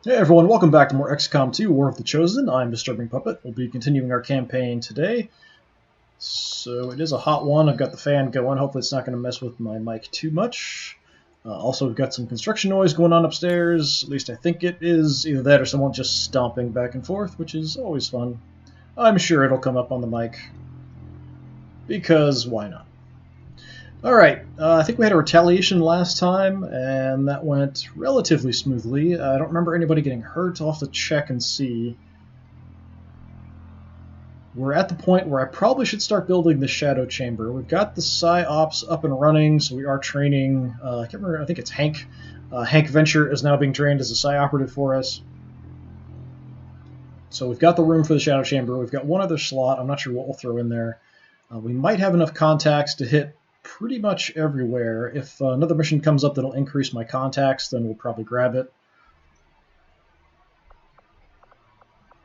Hey everyone, welcome back to more XCOM 2 War of the Chosen. I'm DisturbingPuppet. We'll be continuing our campaign today. So it is a hot one. I've got the fan going. Hopefully it's not going to mess with my mic too much. Also, we've got some construction noise going on upstairs. At least I think it is. Either that or someone just stomping back and forth, which is always fun. I'm sure it'll come up on the mic. Because why not? Alright, I think we had a retaliation last time, and that went relatively smoothly. I don't remember anybody getting hurt. I'll have to check and see. We're at the point where I probably should start building the Shadow Chamber. We've got the PsyOps up and running, so we are training. I can't remember, I think it's Hank. Hank Venture is now being trained as a Psy operative for us. So we've got the room for the Shadow Chamber. We've got one other slot. I'm not sure what we'll throw in there. We might have enough contacts to hit pretty much everywhere. If another mission comes up that'll increase my contacts, then we'll probably grab it.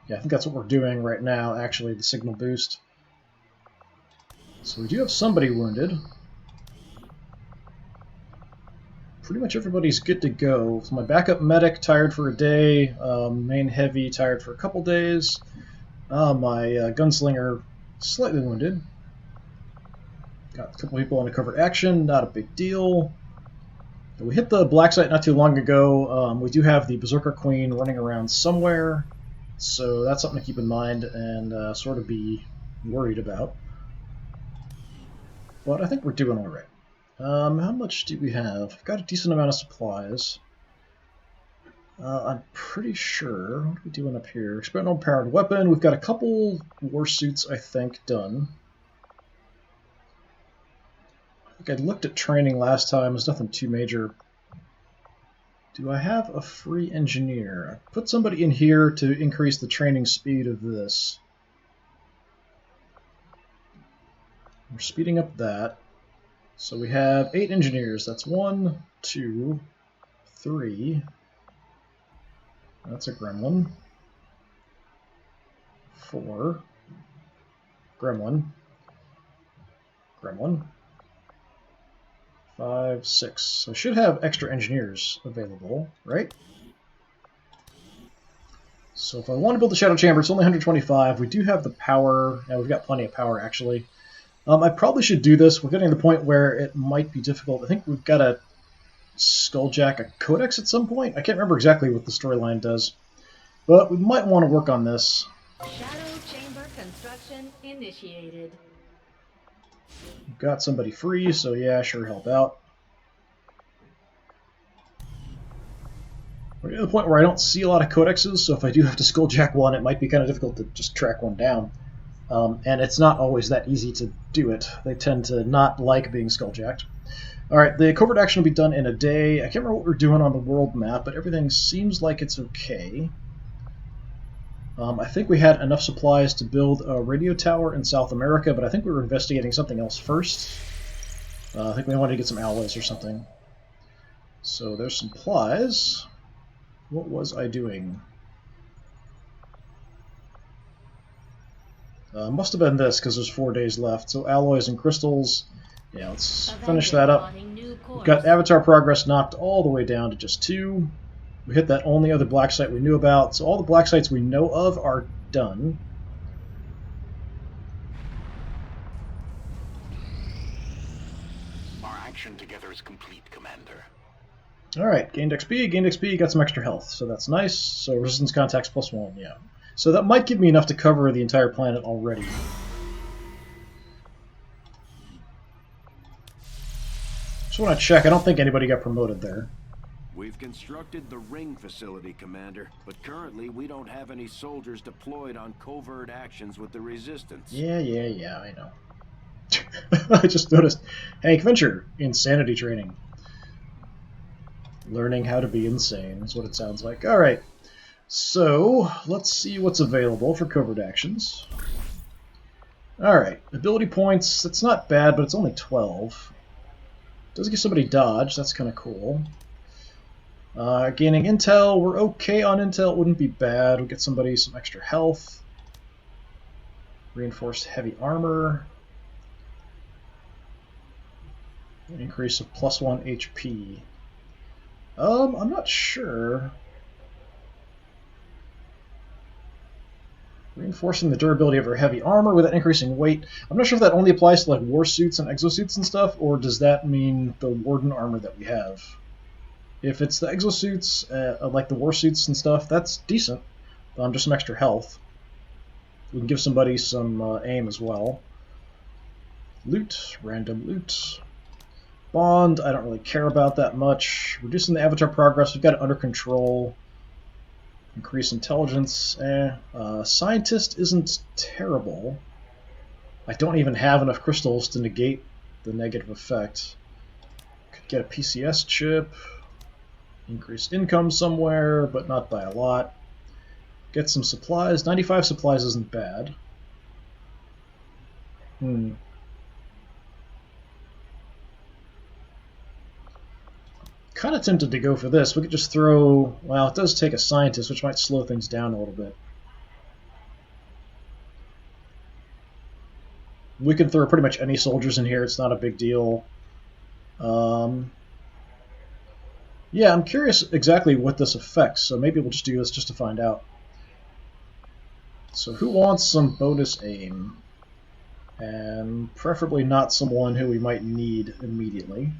Yeah, I think that's what we're doing right now, actually, the signal boost. So we do have somebody wounded. Pretty much everybody's good to go. So my backup medic tired for a day, main heavy tired for a couple days. My gunslinger slightly wounded. Got a couple people on a covert action, not a big deal. We hit the black site not too long ago. We do have the Berserker Queen running around somewhere, so that's something to keep in mind and sort of be worried about. But I think we're doing alright. How much do we have? We've got a decent amount of supplies. I'm pretty sure. What are we doing up here? Experimental powered weapon. We've got a couple war suits, I think, done. I think I looked at training last time. There's nothing too major. Do I have a free engineer? I put somebody in here to increase the training speed of this. We're speeding up that. So we have 8 engineers. That's 1, 2, 3. That's a gremlin. 4. Gremlin. Gremlin. 5, 6. So I should have extra engineers available, right? So if I want to build the Shadow Chamber, it's only 125. We do have the power. We've got plenty of power, actually. I probably should do this. We're getting to the point where it might be difficult. I think we've got to skulljack a codex at some point. I can't remember exactly what the storyline does. But we might want to work on this. Shadow Chamber construction initiated. Got somebody free, so yeah, sure, help out. We're at the point where I don't see a lot of codexes, so if I do have to skulljack one, it might be kind of difficult to just track one down. And it's not always that easy to do it. They tend to not like being skulljacked. Alright, the covert action will be done in a day. I can't remember what we're doing on the world map, but everything seems like it's okay. I think we had enough supplies to build a radio tower in South America, but I think we were investigating something else first. I think we wanted to get some alloys or something. So there's supplies. What was I doing? Must have been this, because there's 4 days left. So alloys and crystals. Yeah, let's finish that up. We've got Avatar progress knocked all the way down to just 2. We hit that only other black site we knew about, so all the black sites we know of are done. Our action together is complete, Commander. Alright, gained XP, got some extra health, so that's nice. So resistance contacts +1, yeah. So that might give me enough to cover the entire planet already. Just want to check, I don't think anybody got promoted there. We've constructed the ring facility, Commander, but currently we don't have any soldiers deployed on covert actions with the Resistance. Yeah, I know. I just noticed. Hank Venture, insanity training. Learning how to be insane is what it sounds like. Alright, so let's see what's available for covert actions. Alright, ability points, that's not bad, but it's only 12. Does give somebody dodge, that's kind of cool. Gaining intel, we're okay on intel, it wouldn't be bad. We'll get somebody some extra health. Reinforced heavy armor. Increase of +1 HP. I'm not sure. Reinforcing the durability of her heavy armor without increasing weight. I'm not sure if that only applies to like war suits and exosuits and stuff, or does that mean the Warden armor that we have? If it's the exosuits, like the war suits and stuff, that's decent. Just some extra health. We can give somebody some aim as well. Loot, random loot. Bond, I don't really care about that much. Reducing the avatar progress, we've got it under control. Increase intelligence, Scientist isn't terrible. I don't even have enough crystals to negate the negative effect. Could get a PCS chip. Increased income somewhere, but not by a lot. Get some supplies. 95 supplies isn't bad. Kind of tempted to go for this. We could just throw... Well, it does take a scientist, which might slow things down a little bit. We can throw pretty much any soldiers in here. It's not a big deal. Yeah, I'm curious exactly what this affects, so maybe we'll just do this just to find out. So who wants some bonus aim? And preferably not someone who we might need immediately.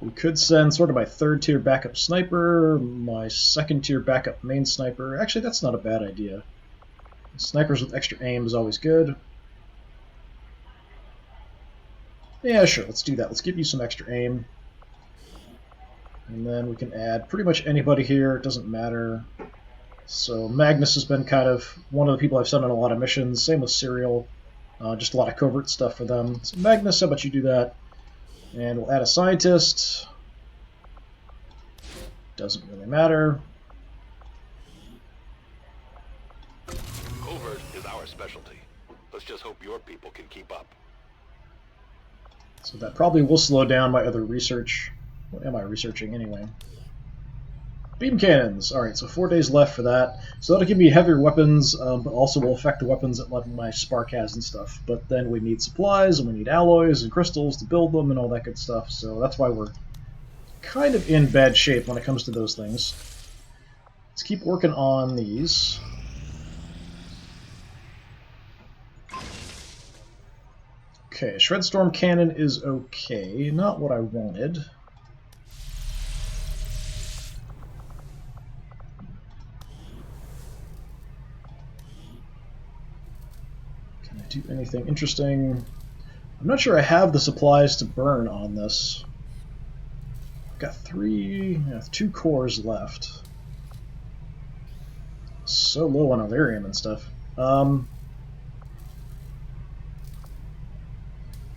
We could send sort of my third tier backup sniper, my second tier backup main sniper. Actually, that's not a bad idea. Snipers with extra aim is always good. Yeah, sure, let's do that. Let's give you some extra aim. And then we can add pretty much anybody here. It doesn't matter. So Magnus has been kind of one of the people I've sent on a lot of missions. Same with Serial. Just a lot of covert stuff for them. So Magnus, how about you do that? And we'll add a scientist. Doesn't really matter. Covert is our specialty. Let's just hope your people can keep up. So that probably will slow down my other research. What am I researching anyway? Beam cannons. Alright, so 4 days left for that. So that'll give me heavier weapons, but also will affect the weapons that my Spark has and stuff. But then we need supplies, and we need alloys and crystals to build them and all that good stuff. So that's why we're kind of in bad shape when it comes to those things. Let's keep working on these. Okay, Shredstorm Cannon is okay. Not what I wanted. Do anything interesting. I'm not sure I have the supplies to burn on this. I've got 2 cores left. So low on Illyrium and stuff.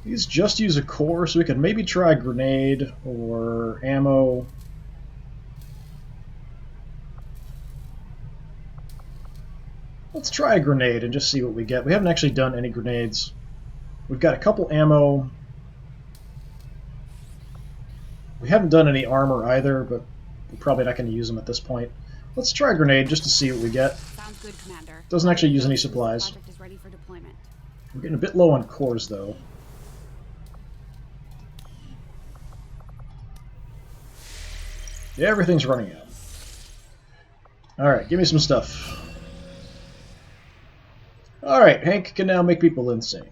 These just use a core, so we could maybe try grenade or ammo. Let's try a grenade and just see what we get. We haven't actually done any grenades. We've got a couple ammo. We haven't done any armor either, but we're probably not going to use them at this point. Let's try a grenade just to see what we get. Sounds good, Commander. Doesn't actually use any supplies. Project is ready for deployment. We're getting a bit low on cores, though. Yeah, everything's running out. Alright, give me some stuff. Alright, Hank can now make people insane.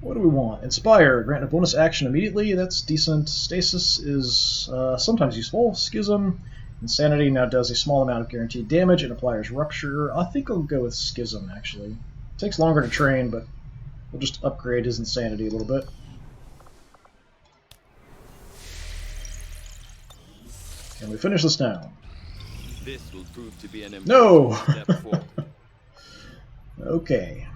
What do we want? Inspire. Grant a bonus action immediately. That's decent. Stasis is sometimes useful. Schism. Insanity now does a small amount of guaranteed damage and applies Rupture. I think I'll go with Schism, actually. It takes longer to train, but we'll just upgrade his Insanity a little bit. Can we finish this now? This will prove to be an No! step forward. Okay.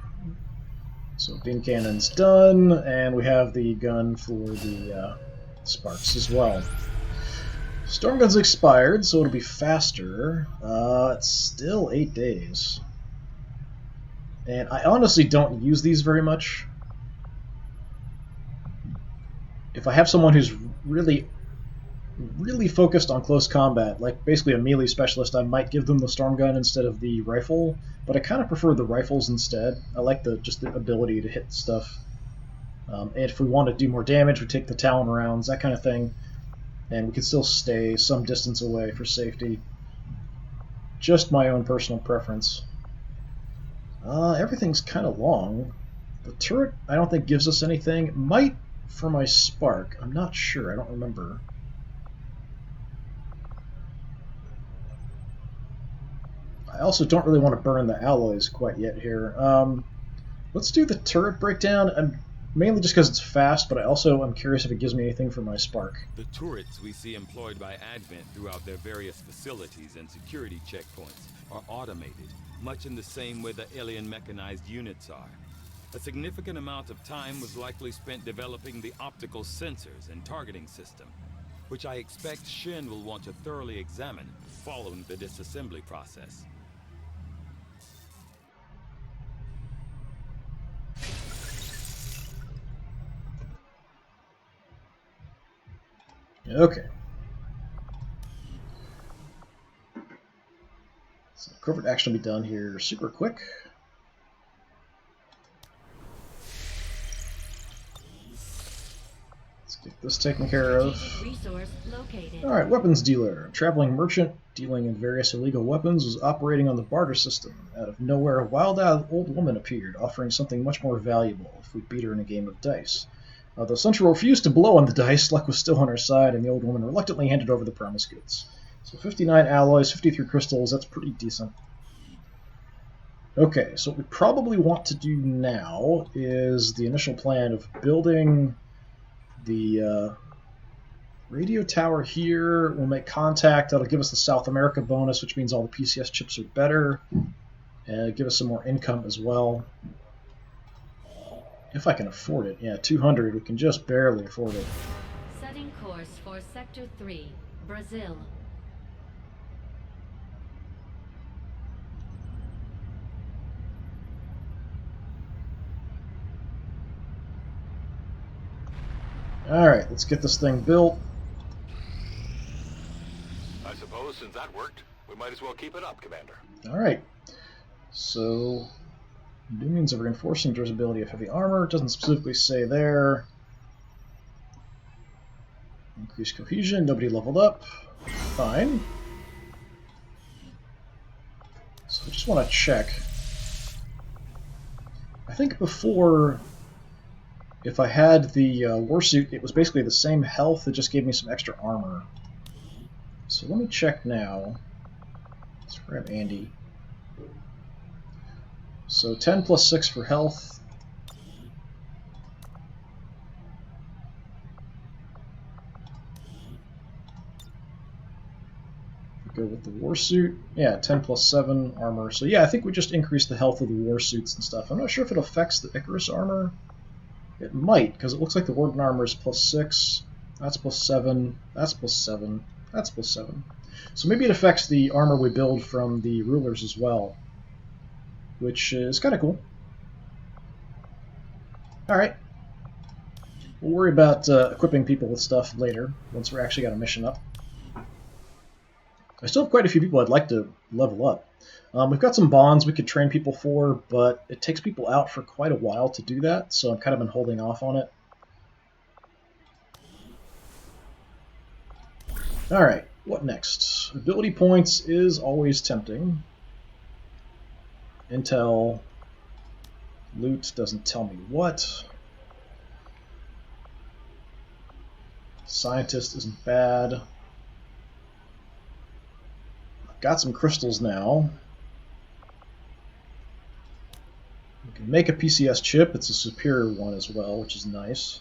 So beam cannon's done, and we have the gun for the sparks as well. Storm gun's expired, so it'll be faster. It's still 8 days. And I honestly don't use these very much. If I have someone who's really focused on close combat, like basically a melee specialist, I might give them the storm gun instead of the rifle, but I kind of prefer the rifles instead. I like just the ability to hit stuff. And if we want to do more damage, we take the Talon rounds, that kind of thing, and we can still stay some distance away for safety. just my own personal preference. Everything's kind of long. The turret, I don't think gives us anything. It might for my spark. I'm not sure. I don't remember. I also don't really want to burn the alloys quite yet here. Let's do the turret breakdown. Mainly just because it's fast, but I also am curious if it gives me anything for my spark. The turrets we see employed by Advent throughout their various facilities and security checkpoints are automated, much in the same way the alien mechanized units are. A significant amount of time was likely spent developing the optical sensors and targeting system, which I expect Shin will want to thoroughly examine following the disassembly process. Okay. So covert action will be done here super quick. Let's get this taken care of. Resource located. Alright, weapons dealer. A traveling merchant dealing in various illegal weapons was operating on the barter system. Out of nowhere, a wild-eyed old woman appeared, offering something much more valuable if we beat her in a game of dice. Though Central refused to blow on the dice, luck was still on her side, and the old woman reluctantly handed over the promised goods. So 59 alloys, 53 crystals, that's pretty decent. Okay, so what we probably want to do now is the initial plan of building the radio tower here. We'll make contact. That'll give us the South America bonus, which means all the PCS chips are better, and give us some more income as well. If I can afford it. Yeah, 200. We can just barely afford it. Setting course for Sector 3, Brazil. Alright, let's get this thing built. I suppose since that worked, we might as well keep it up, Commander. Alright. So, new means of reinforcing durability of heavy armor. It doesn't specifically say there. Increased cohesion. Nobody leveled up. Fine. So I just want to check. I think before, if I had the warsuit, it was basically the same health. It just gave me some extra armor. So let me check now. Let's grab Andy. So 10 plus 6 for health. Go with the warsuit. Yeah, 10 plus 7 armor. So yeah, I think we just increased the health of the warsuits and stuff. I'm not sure if it affects the Icarus armor. It might, because it looks like the Warden armor is plus 6. That's plus 7. That's plus 7. That's plus 7. So maybe it affects the armor we build from the rulers as well, which is kind of cool. Alright. We'll worry about equipping people with stuff later, once we're actually got a mission up. I still have quite a few people I'd like to level up. We've got some bonds we could train people for, but it takes people out for quite a while to do that, so I've kind of been holding off on it. Alright, what next? Ability points is always tempting. Intel. Loot doesn't tell me what. Scientist isn't bad. Got some crystals now. We can make a PCS chip. It's a superior one as well, which is nice.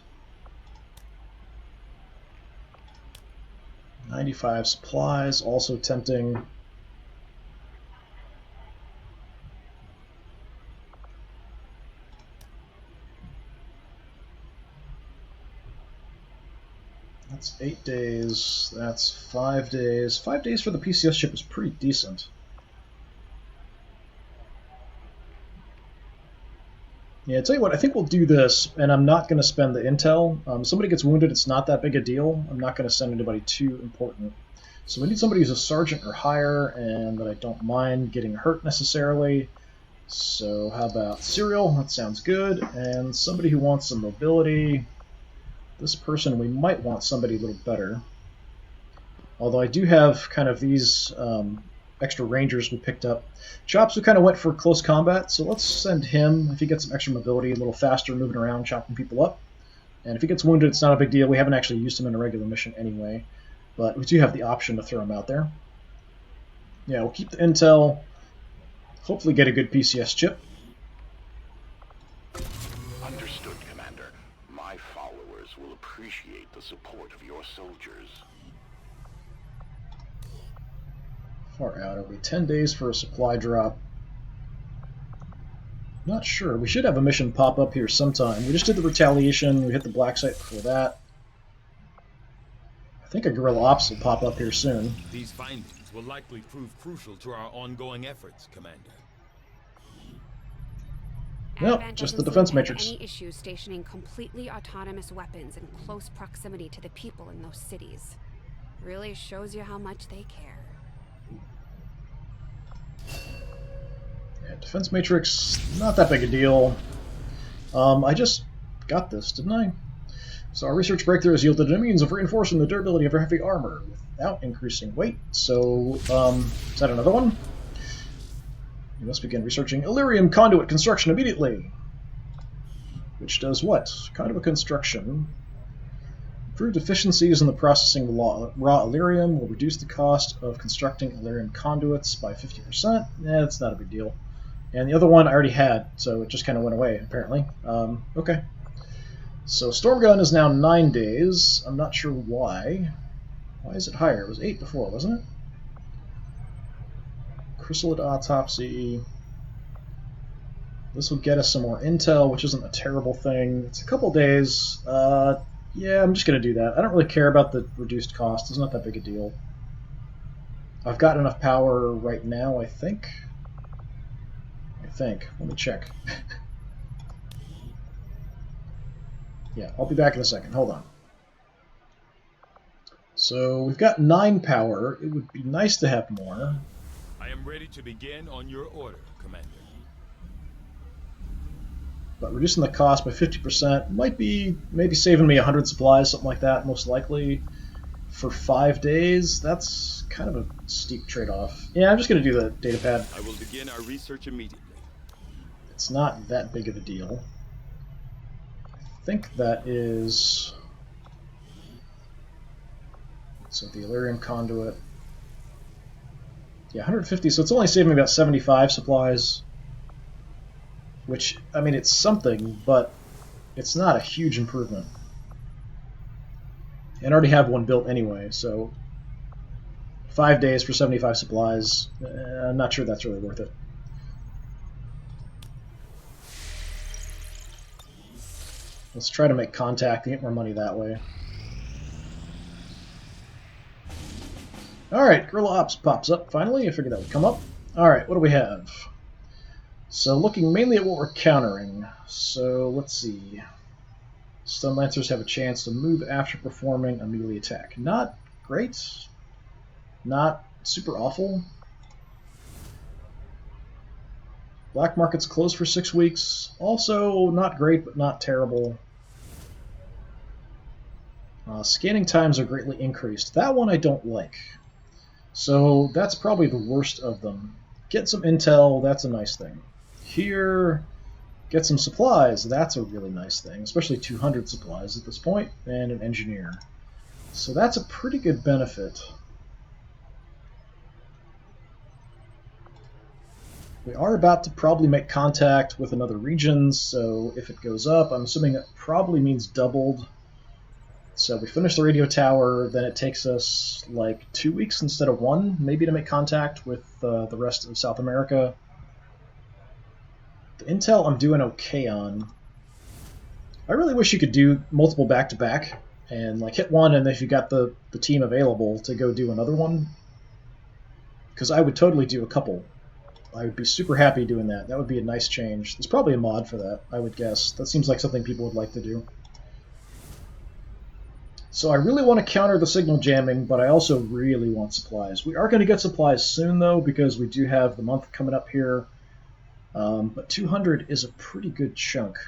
95 supplies, also tempting. That's 8 days. That's 5 days. 5 days for the PCS chip is pretty decent. Yeah, tell you what, I think we'll do this, and I'm not going to spend the intel. Somebody gets wounded, it's not that big a deal. I'm not going to send anybody too important. So we need somebody who's a sergeant or higher, and that I don't mind getting hurt necessarily. So how about Serial? That sounds good. And somebody who wants some mobility. This person, we might want somebody a little better. Although I do have kind of these extra rangers we picked up. Chops, we kind of went for close combat, so let's send him. If he gets some extra mobility, a little faster moving around, chopping people up. And if he gets wounded, it's not a big deal. We haven't actually used him in a regular mission anyway, but we do have the option to throw him out there. Yeah, we'll keep the intel, hopefully get a good PCS chip. Understood, Commander. My followers will appreciate the support of your soldiers. Far out are we? 10 days for a supply drop. Not sure. We should have a mission pop up here sometime. We just did the retaliation. We hit the black site before that. I think a guerrilla ops will pop up here soon. These findings will likely prove crucial to our ongoing efforts, Commander. Nope, Advent just the doesn't defense seem to have matrix. Any issues stationing completely autonomous weapons in close proximity to the people in those cities. Really shows you how much they care. Yeah, defense matrix, not that big a deal. I just got this, didn't I? So our research breakthrough has yielded a means of reinforcing the durability of our heavy armor without increasing weight. So, is that another one? You must begin researching Illyrium conduit construction immediately. Which does what? Conduit construction. Improved efficiencies in the processing of raw Illyrium will reduce the cost of constructing Illyrium conduits by 50%. That's not a big deal. And the other one I already had, so it just kind of went away, apparently. Okay. So Stormgun is now 9 days. I'm not sure why. Why is it higher? It was 8 before, wasn't it? Chrysalid Autopsy. This will get us some more intel, which isn't a terrible thing. It's a couple days. Yeah, I'm just going to do that. I don't really care about the reduced cost. It's not that big a deal. I've got enough power right now, I think. Let me check. Yeah, I'll be back in a second. Hold on. So we've got 9 power. It would be nice to have more. I am ready to begin on your order, Commander. But reducing the cost by 50% might be maybe saving me 100 supplies, something like that, most likely. For 5 days, that's kind of a steep trade-off. Yeah, I'm just going to do the data pad. I will begin our research immediately. It's not that big of a deal. I think that is... So the Illyrium conduit... Yeah, 150, so it's only saving me about 75 supplies. Which, I mean, it's something, but it's not a huge improvement. And I already have one built anyway, so 5 days for 75 supplies, I'm not sure that's really worth it. Let's try to make contact and get more money that way. Alright, Guerrilla Ops pops up finally. I figured that would come up. Alright, what do we have? So looking mainly at what we're countering. So let's see. Stun Lancers have a chance to move after performing a melee attack. Not great. Not super awful. Black Market's closed for 6 weeks. Also not great, but not terrible. Scanning times are greatly increased. That one I don't like. So that's probably the worst of them. Get some intel, that's a nice thing. Here, get some supplies, that's a really nice thing, especially 200 supplies at this point, and an engineer. So that's a pretty good benefit. We are about to probably make contact with another region, so if it goes up, I'm assuming it probably means doubled. So we finish the radio tower, then it takes us like 2 weeks instead of 1, maybe to make contact with the rest of South America. The intel I'm doing okay on. I really wish you could do multiple back-to-back, and like hit one, and then if you got the team available to go do another one. Because I would totally do a couple. I would be super happy doing that. That would be a nice change. There's probably a mod for that, I would guess. That seems like something people would like to do. So I really want to counter the signal jamming, but I also really want supplies. We are going to get supplies soon, though, because we do have the month coming up here. But 200 is a pretty good chunk.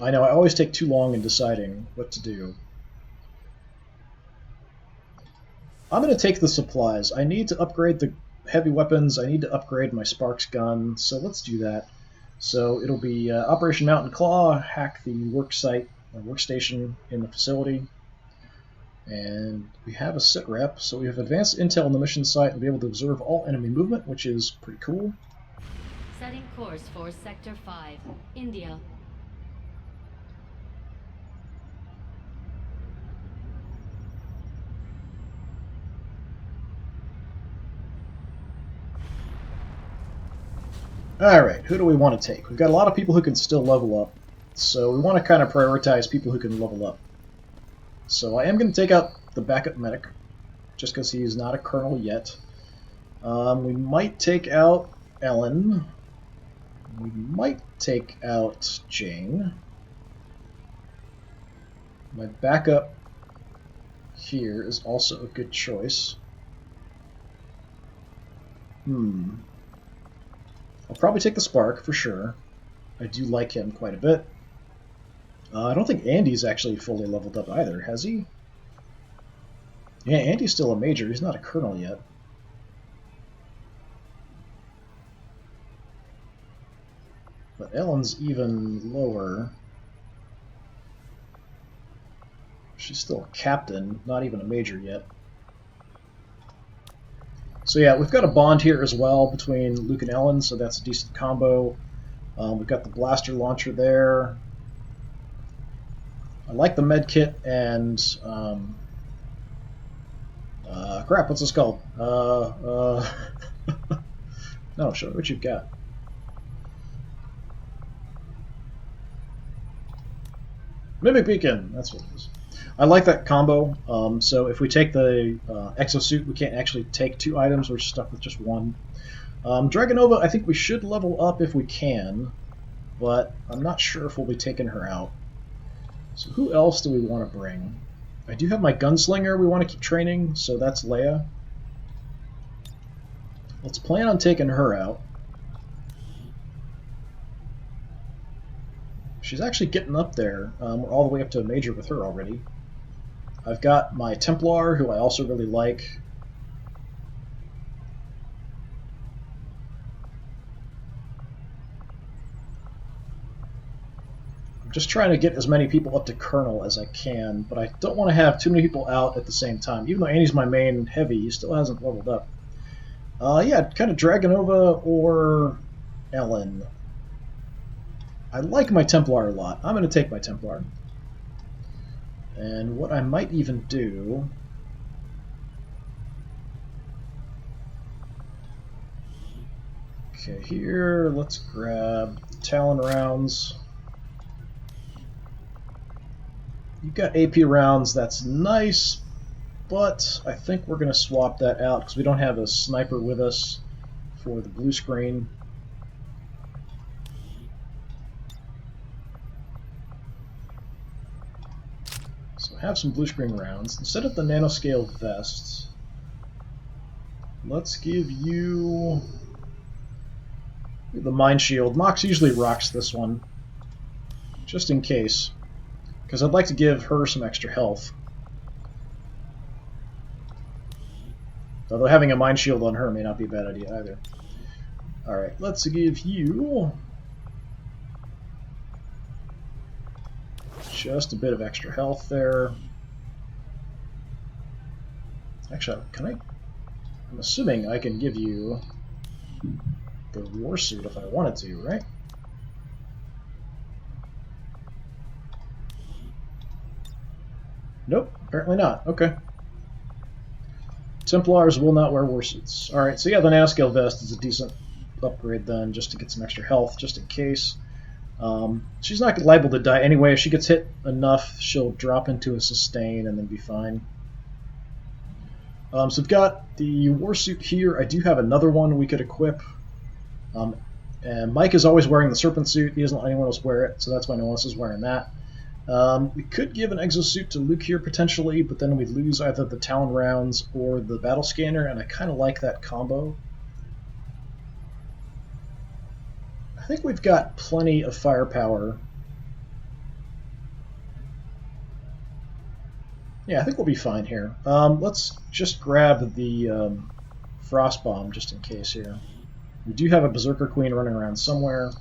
I know, I always take too long in deciding what to do. I'm going to take the supplies. I need to upgrade the heavy weapons. I need to upgrade my Sparks gun, so let's do that. So it'll be Operation Mountain Claw, hack the workstation in the facility. And we have a sit rep, so we have advanced intel on the mission site and be able to observe all enemy movement, which is pretty cool. Setting course for Sector 5, India. Alright, who do we want to take? We've got a lot of people who can still level up, so we want to kind of prioritize people who can level up. So I am going to take out the backup medic, just because he's not a colonel yet. We might take out Ellen. We might take out Jane. My backup here is also a good choice. I'll probably take the Spark for sure. I do like him quite a bit. I don't think Andy's actually fully leveled up either, has he? Yeah, Andy's still a major. He's not a colonel yet. But Ellen's even lower. She's still a captain, not even a major yet. So yeah, we've got a bond here as well between Luke and Ellen, so that's a decent combo. We've got the blaster launcher there. I like the med kit and crap, what's this called? No, show me what you've got. Mimic Beacon, that's what it is. I like that combo. So if we take the exosuit, we can't actually take 2 items. We're stuck with just 1. Dragonova, I think we should level up if we can, but I'm not sure if we'll be taking her out. So who else do we want to bring? I do have my gunslinger we want to keep training, so that's Leia. Let's plan on taking her out. She's actually getting up there. We're all the way up to a major with her already. I've got my Templar, who I also really like. I'm just trying to get as many people up to Colonel as I can, but I don't want to have too many people out at the same time. Even though Annie's my main heavy, he still hasn't leveled up. Yeah, kind of Dragonova or Ellen. I like my Templar a lot. I'm going to take my Templar. And what I might even do... Okay, here, let's grab Talon rounds. You've got AP rounds, that's nice, but I think we're going to swap that out because we don't have a sniper with us for the blue screen. So have some blue screen rounds. Instead of the nanoscale vests, let's give you the Mind Shield. Mox usually rocks this one, just in case, because I'd like to give her some extra health. Although having a Mind Shield on her may not be a bad idea either. Alright, let's give you just a bit of extra health there. Actually, I'm assuming I can give you the war suit if I wanted to, right? Nope, apparently not. Okay. Templars will not wear war suits. Alright, so yeah, the nanoscale vest is a decent upgrade then, just to get some extra health, just in case. She's not liable to die anyway. If she gets hit enough, she'll drop into a sustain and then be fine. So we've got the war suit here. I do have another one we could equip. And Mike is always wearing the serpent suit. He doesn't let anyone else wear it, so that's why no one else is wearing that. We could give an exosuit to Luke here potentially, but then we'd lose either the Talon rounds or the battle scanner, and I kind of like that combo. I think we've got plenty of firepower. Yeah, I think we'll be fine here. Let's just grab the Frost Bomb just in case here. We do have a Berserker Queen running around somewhere.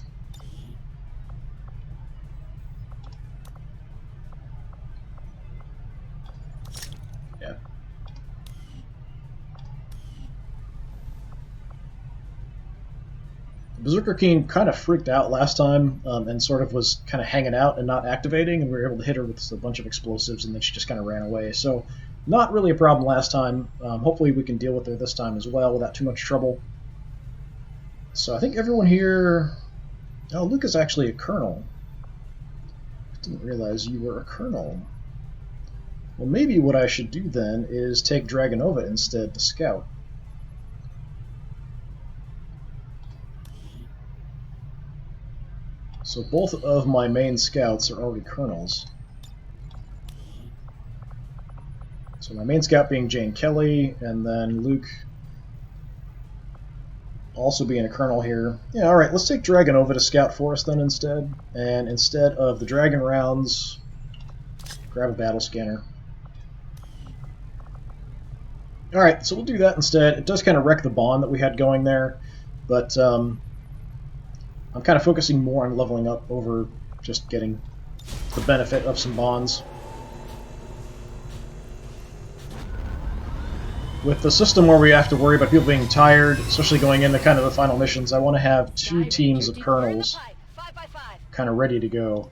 Yeah. Berserker King kind of freaked out last time and sort of was kind of hanging out and not activating, and we were able to hit her with a bunch of explosives, and then she just kind of ran away. So not really a problem last time. Hopefully we can deal with her this time as well without too much trouble. So I think everyone here... Oh, Luke is actually a colonel. I didn't realize you were a colonel. Well, maybe what I should do then is take Dragonova instead to scout. So both of my main scouts are already colonels. So my main scout being Jane Kelly, and then Luke also being a colonel here. Yeah, alright, let's take Dragonova to scout for us then instead. And instead of the dragon rounds, grab a battle scanner. Alright, so we'll do that instead. It does kind of wreck the bond that we had going there, but I'm kind of focusing more on leveling up over just getting the benefit of some bonds. With the system where we have to worry about people being tired, especially going into kind of the final missions, I want to have two teams of colonels kind of ready to go.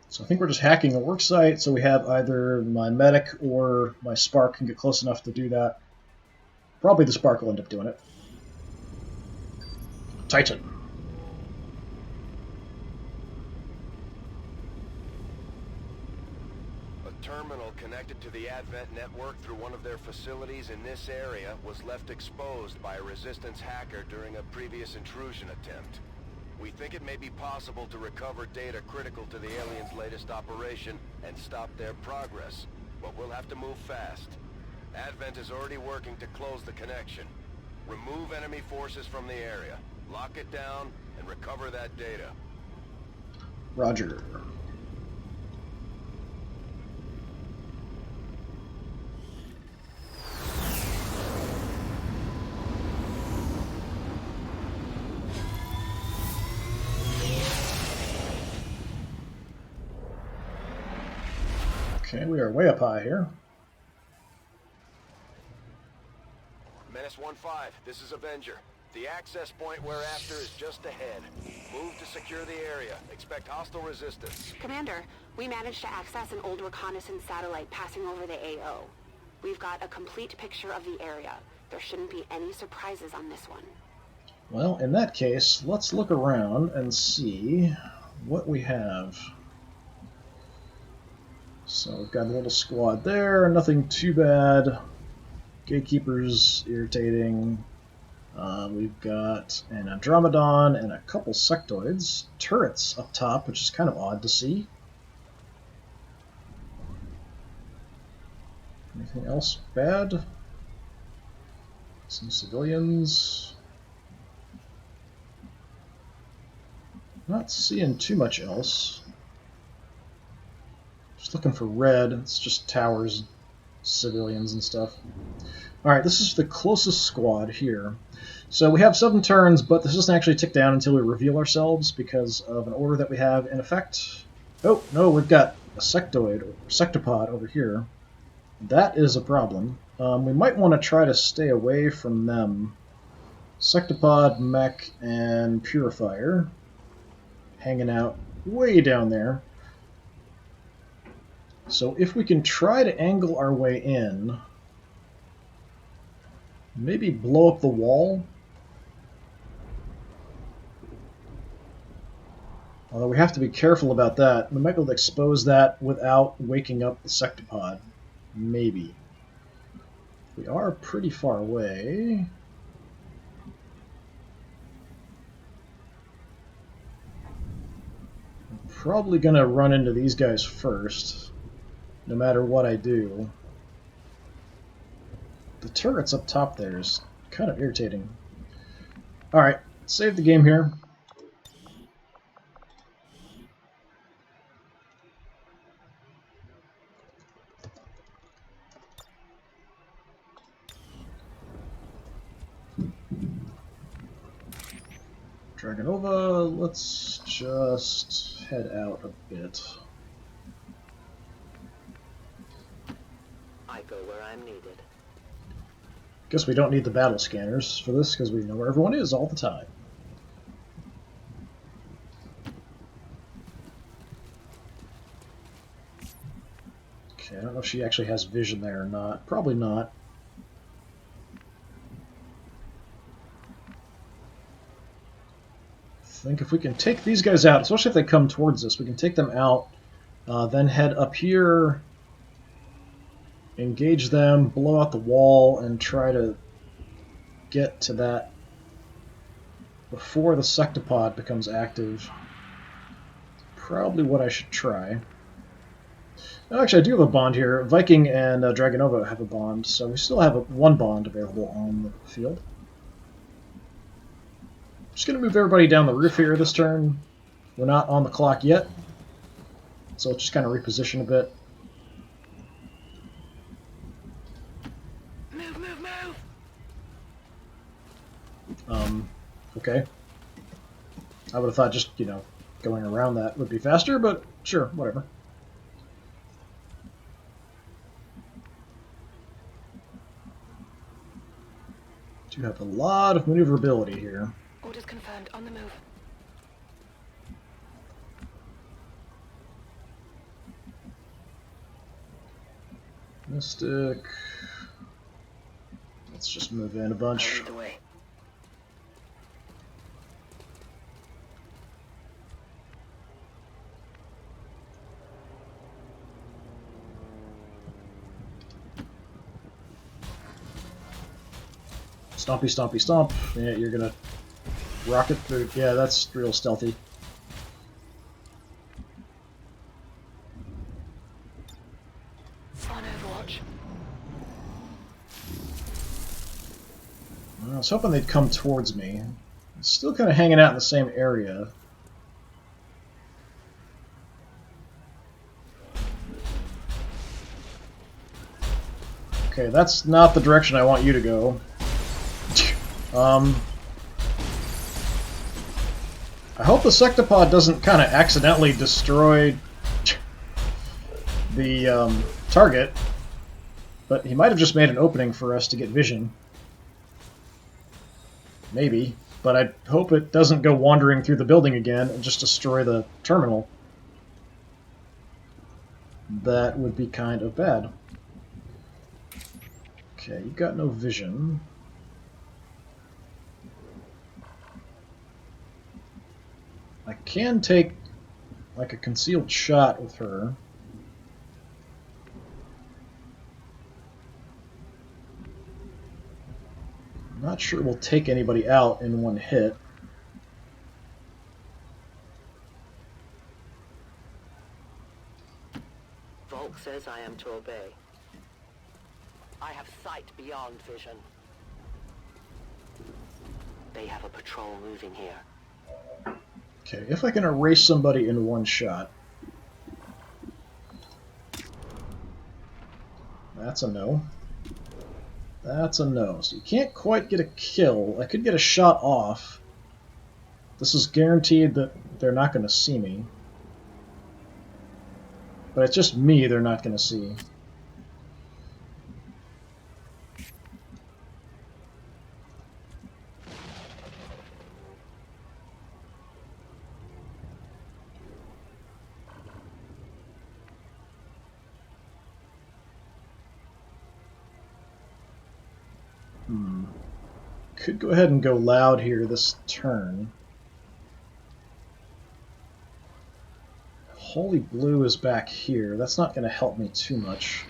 So I think we're just hacking the worksite, so we have either my medic or my spark can get close enough to do that. Probably the spark will end up doing it. Titan. A terminal connected to the Advent network through one of their facilities in this area was left exposed by a Resistance hacker during a previous intrusion attempt. We think it may be possible to recover data critical to the aliens' latest operation and stop their progress, but we'll have to move fast. Advent is already working to close the connection. Remove enemy forces from the area, lock it down, and recover that data. Roger. Okay, we are way up high here. Menace 1-5, this is Avenger. The access point we're after is just ahead. Move to secure the area. Expect hostile resistance. Commander, we managed to access an old reconnaissance satellite passing over the AO. We've got a complete picture of the area. There shouldn't be any surprises on this one. Well, in that case, let's look around and see what we have. So we've got a little squad there, nothing too bad. Gatekeeper's irritating. We've got an Andromedon and a couple sectoids. Turrets up top, which is kind of odd to see. Anything else bad? Some civilians. Not seeing too much else. Just looking for red. It's just towers, civilians and stuff. Alright, this is the closest squad here. So we have 7 turns, but this doesn't actually tick down until we reveal ourselves because of an order that we have in effect. Oh, no, we've got a sectoid, or sectopod over here. That is a problem. We might want to try to stay away from them. Sectopod, mech, and purifier. Hanging out way down there. So if we can try to angle our way in, maybe blow up the wall. Although we have to be careful about that. We might be able to expose that without waking up the sectopod. Maybe. We are pretty far away. I'm probably going to run into these guys first, no matter what I do. The turrets up top there is Kind of irritating. Alright, save the game here. Dragonova, let's just head out a bit. I go where I'm needed. Guess we don't need the battle scanners for this because we know where everyone is all the time. Okay, I don't know if she actually has vision there or not. Probably not. I think if we can take these guys out, especially if they come towards us, we can take them out, then head up here, engage them, blow out the wall, and try to get to that before the sectopod becomes active. Probably what I should try. Oh, actually, I do have a bond here. Viking and Dragonova have a bond, so we still have one bond available on the field. Just going to move everybody down the roof here this turn. We're not on the clock yet, so let's just kind of reposition a bit. Move! Okay. I would have thought just, you know, going around that would be faster, but sure, whatever. Do have a lot of maneuverability here. Orders confirmed. On the move. Mystic. Let's just move in a bunch. Lead the way. Stompy, stompy, stomp. Yeah, you're gonna rocket through. Yeah, that's real stealthy. On Overwatch. I was hoping they'd come towards me. Still kind of hanging out in the same area. Okay, that's not the direction I want you to go. I hope the sectopod doesn't kind of accidentally destroy the target, but he might have just made an opening for us to get vision. Maybe, but I hope it doesn't go wandering through the building again and just destroy the terminal. That would be kind of bad. Okay, you got no vision. I can take like a concealed shot with her. I'm not sure we'll take anybody out in one hit. Volk says I am to obey. I have sight beyond vision. They have a patrol moving here. Okay, if I can erase somebody in one shot. That's a no. That's a no. So you can't quite get a kill. I could get a shot off. This is guaranteed that they're not going to see me. But it's just me they're not going to see. Could go ahead and go loud here this turn. Holy Blue is back here. That's not going to help me too much.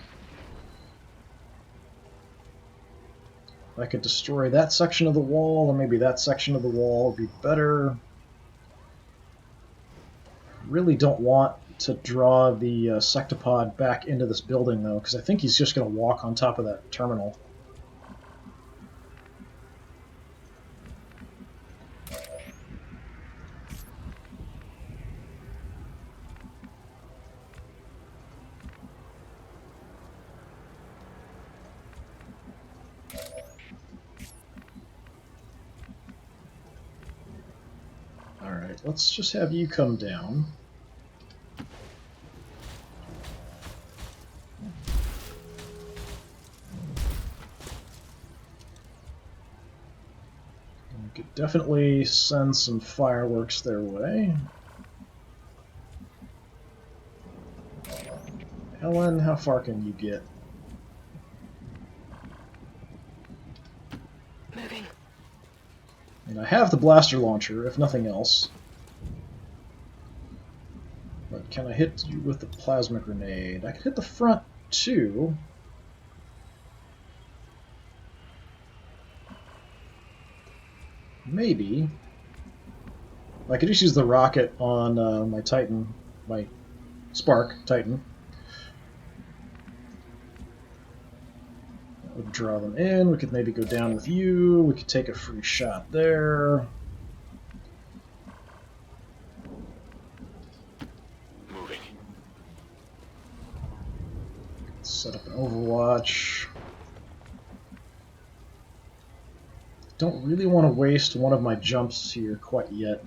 I could destroy that section of the wall, or maybe that section of the wall would be better. Really don't want to draw the sectopod back into this building, though, because I think he's just going to walk on top of that terminal. let's just have you come down. We could definitely send some fireworks their way. Ellen, how far can you get? Moving. And I have the blaster launcher, if nothing else. But can I hit you with the plasma grenade? I can hit the front, too. Maybe. I could just use the rocket on my Titan, my Spark Titan. That would draw them in. We could maybe go down with you. We could take a free shot there. Moving. Set up an Overwatch. Don't really want to waste one of my jumps here quite yet.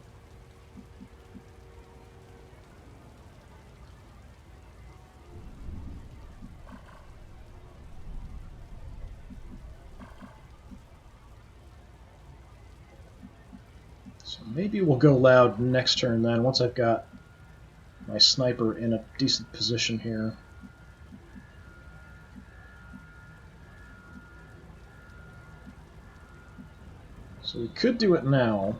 So maybe we'll go loud next turn then, once I've got my sniper in a decent position here. So we could do it now.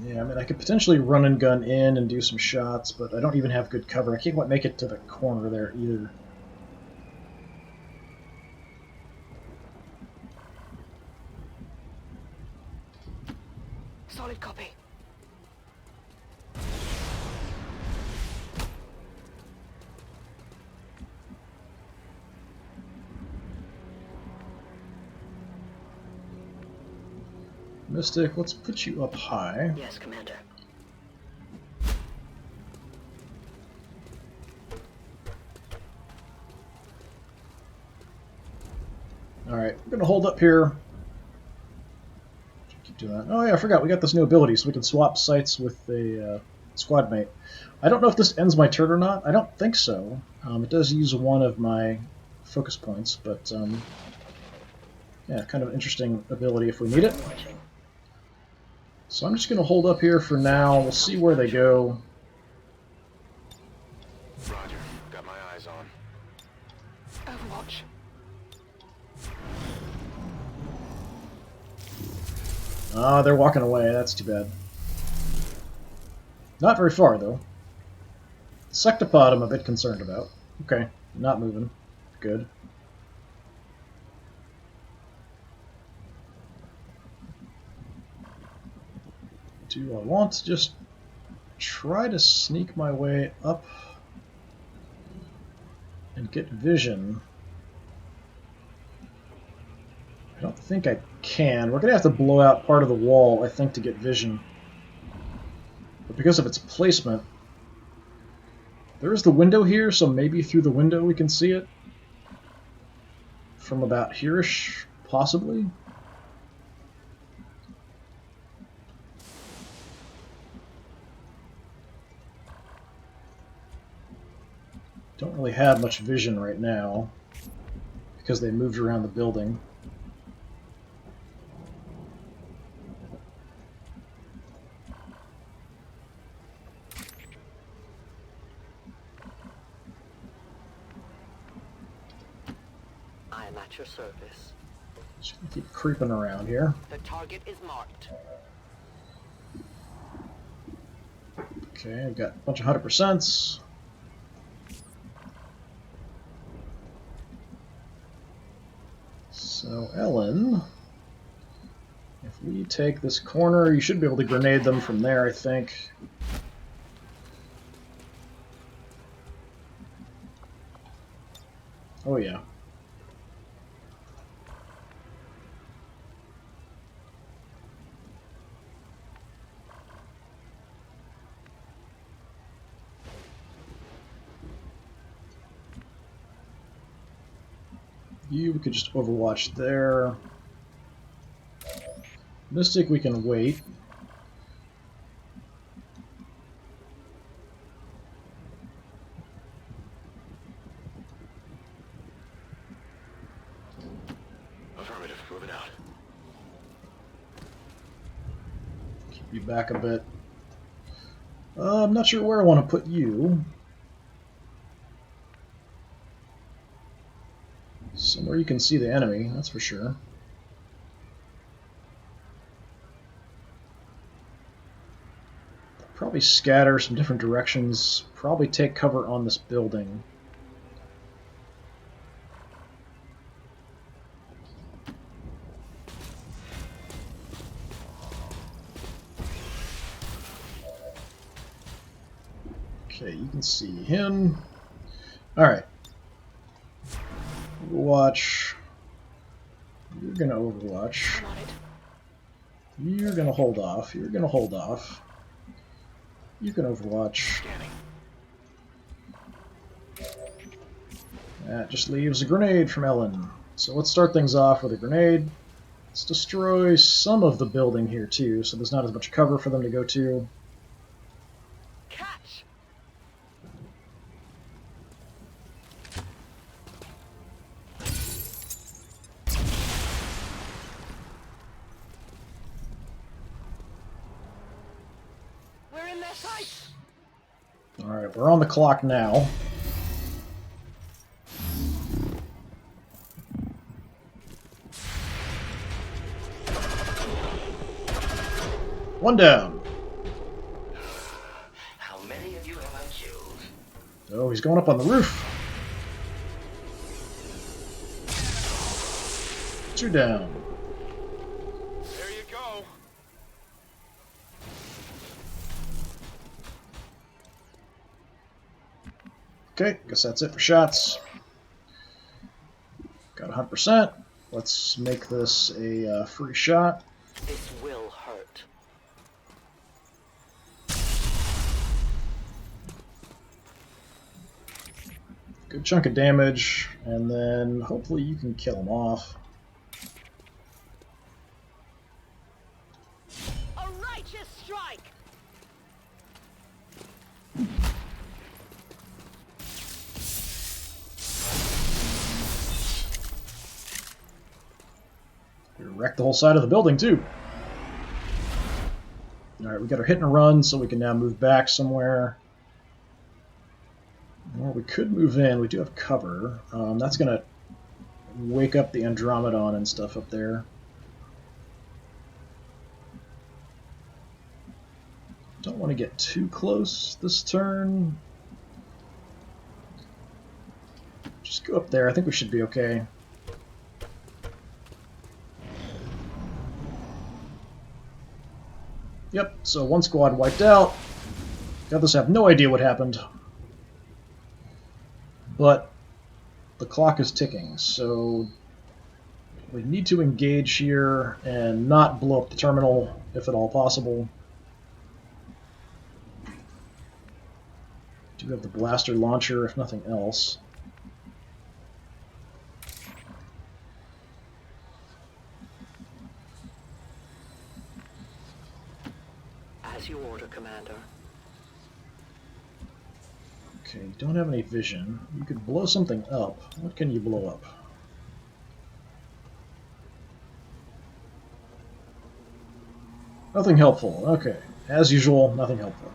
Yeah, I mean, I could potentially run and gun in and do some shots, but I don't even have good cover. I can't quite make it to the corner there either. Solid copy. Mystic, let's put you up high. Yes, Commander. Alright, we're going to hold up here. Keep doing that. Oh yeah, I forgot, we got this new ability, so we can swap sites with a squad mate. I don't know if this ends my turn or not. I don't think so. It does use one of my focus points, but yeah, kind of an interesting ability if we need it. So I'm just going to hold up here for now. We'll see where they go. Roger. Got my eyes on. Overwatch. Ah, they're walking away. That's too bad. Not very far, though. Sectopod I'm a bit concerned about. Okay, not moving. Good. Do I want to just try to sneak my way up and get vision? I don't think I can. We're going to have to blow out part of the wall, I think, to get vision. But because of its placement, there is the window here, so maybe through the window we can see it. From about here-ish, possibly. Don't really have much vision right now because they moved around the building. I am at your service. Just gonna keep creeping around here. The target is marked. Okay, I've got a bunch of 100%s. So, Ellen, if we take this corner, you should be able to grenade them from there, I think. Oh, yeah. You, we could just overwatch there. Mystic, we can wait. Affirmative. Moving out. Keep you back a bit. I'm not sure where I want to put you. Somewhere you can see the enemy, that's for sure. Probably scatter some different directions. Probably take cover on this building. Okay, you can see him. Alright. Overwatch. You're gonna overwatch. You're gonna hold off. You're gonna hold off. You can overwatch. Scanning. That just leaves a grenade from Ellen. So let's start things off with a grenade. Let's destroy some of the building here too, so there's not as much cover for them to go to. Catch! We're in their sights! Alright, we're on the clock now. One down. How many of you have I killed? Oh, he's going up on the roof. Two down. There you go. Okay, guess that's it for shots. Got 100%. Let's make this a free shot. This will hurt. Good chunk of damage, and then hopefully you can kill him off. A righteous strike! We wrecked the whole side of the building, too. Alright, we got our hit and run, so we can now move back somewhere. Or we could move in. We do have cover. That's going to wake up the Andromedon and stuff up there. Don't want to get too close this turn. Just go up there. I think we should be okay. Yep, so one squad wiped out. The others have no idea what happened. But the clock is ticking, so we need to engage here and not blow up the terminal, if at all possible. Do have the blaster launcher, if nothing else. As you order, Commander. Okay, you don't have any vision. You could blow something up. What can you blow up? Nothing helpful. Okay. As usual, nothing helpful.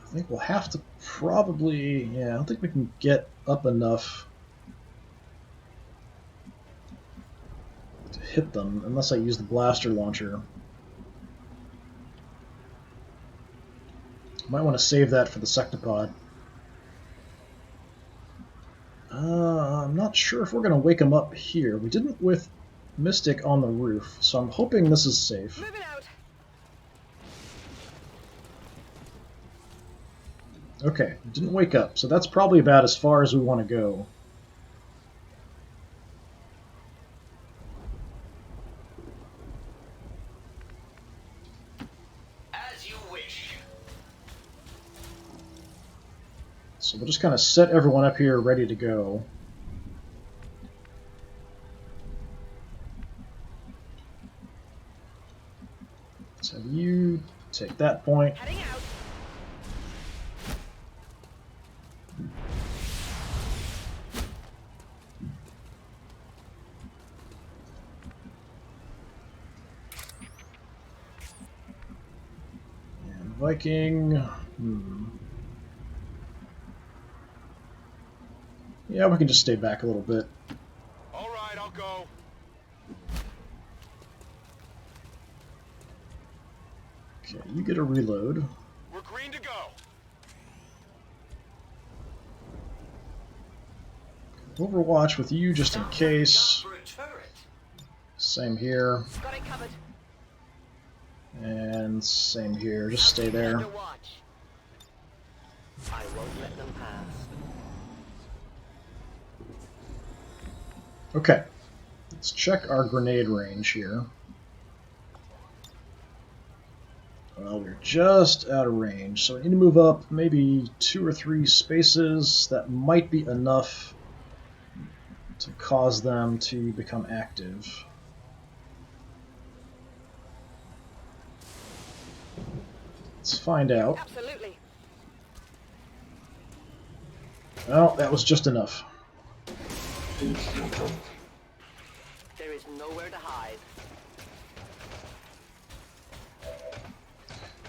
I think we'll have to probably... Yeah, I don't think we can get up enough to hit them, unless I use the blaster launcher. Might want to save that for the sectopod. I'm not sure if we're going to wake him up here. We didn't with Mystic on the roof, so I'm hoping this is safe. Moving out! Okay, didn't wake up, so that's probably about as far as we want to go. As you wish. So we'll just kind of set everyone up here ready to go. Let's have you take that point. Heading out. And Viking. Yeah, we can just stay back a little bit. All right, I'll go. Okay, you get a reload. We're green to go. Overwatch with you just in case. For a turret. Same here. Got it covered. And same here. Just stay there. Under watch. I won't let them pass. Okay. Let's check our grenade range here. Well, we're just out of range, so we need to move up maybe 2 or 3 spaces. That might be enough to cause them to become active. Let's find out. Absolutely. Well, that was just enough. There is nowhere to hide.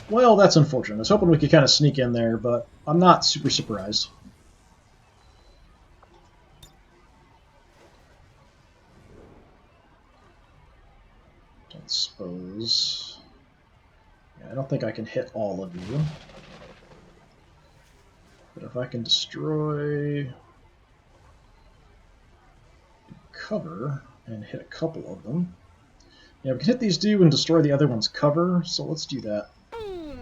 Well, that's unfortunate. I was hoping we could kind of sneak in there, but I'm not super surprised. Don't suppose... Yeah, I don't think I can hit all of you. But if I can destroy... cover and hit a couple of them... Yeah, we can hit these two and destroy the other one's cover, so let's do that. Boom.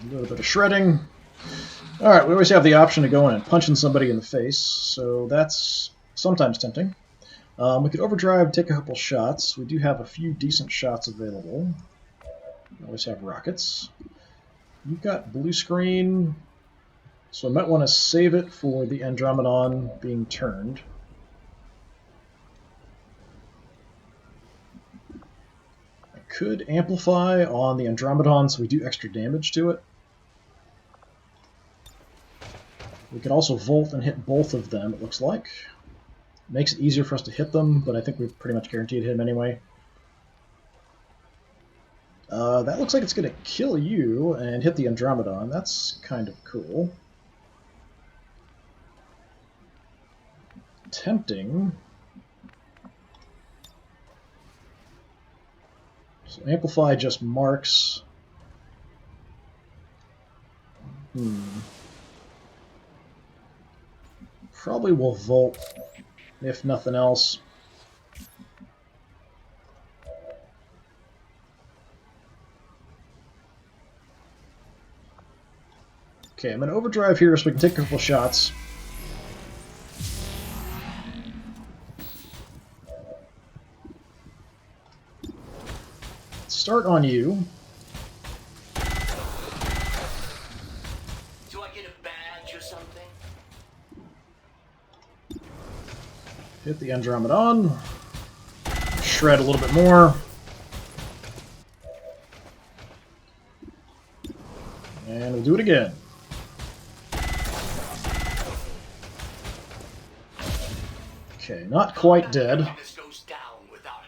A little bit of shredding. Alright, we always have the option of going and punching somebody in the face, so that's sometimes tempting. We could overdrive, take a couple shots. We do have a few decent shots available. We always have rockets. You've got blue screen, so I might want to save it for the Andromedon being turned. I could amplify on the Andromedon so we do extra damage to it. We could also volt and hit both of them, it looks like. Makes it easier for us to hit them, but I think we've pretty much guaranteed to hit them anyway. That looks like it's going to kill you and hit the Andromedon. That's kind of cool. Tempting. So Amplify just marks. Probably will Volt, if nothing else. Okay, I'm going to overdrive here so we can take a couple shots. Start on you. Do I get a badge or something? Hit the Andromedon. Shred a little bit more. And we'll do it again. Okay, not quite dead. This goes down without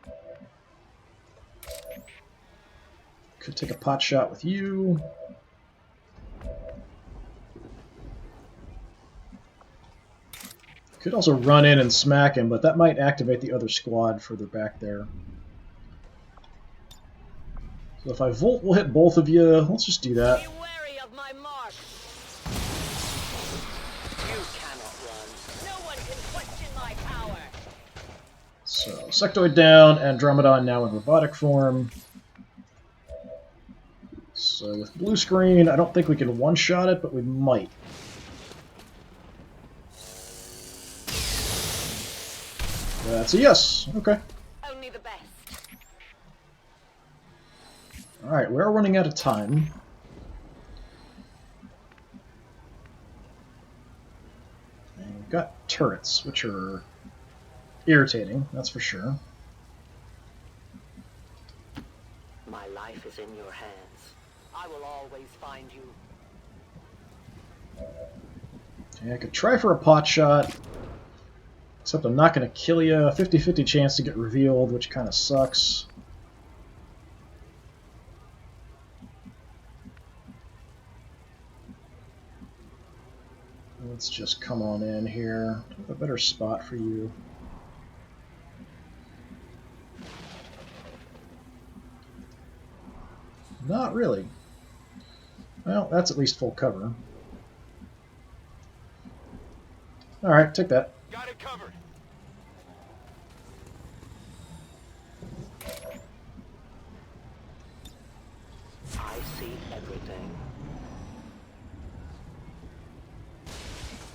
ammo. Could take a pot shot with you. Could also run in and smack him, but that might activate the other squad further back there. So if I Volt, we'll hit both of you. Let's just do that. Be wary of my mark. You cannot run. No one can question my power. So, Sectoid down, Andromedon now in robotic form. So with blue screen, I don't think we can one-shot it, but we might. That's a yes. Okay. Only the best. Alright, we're running out of time. And we've got turrets, which are irritating, that's for sure. My life is in your hands. I will always find you. Okay, I could try for a pot shot, except I'm not going to kill you. 50-50 chance to get revealed, which kind of sucks. Let's just come on in here. Do I have a better spot for you? Not really. Well, that's at least full cover. Alright, take that. Got it covered. I see everything.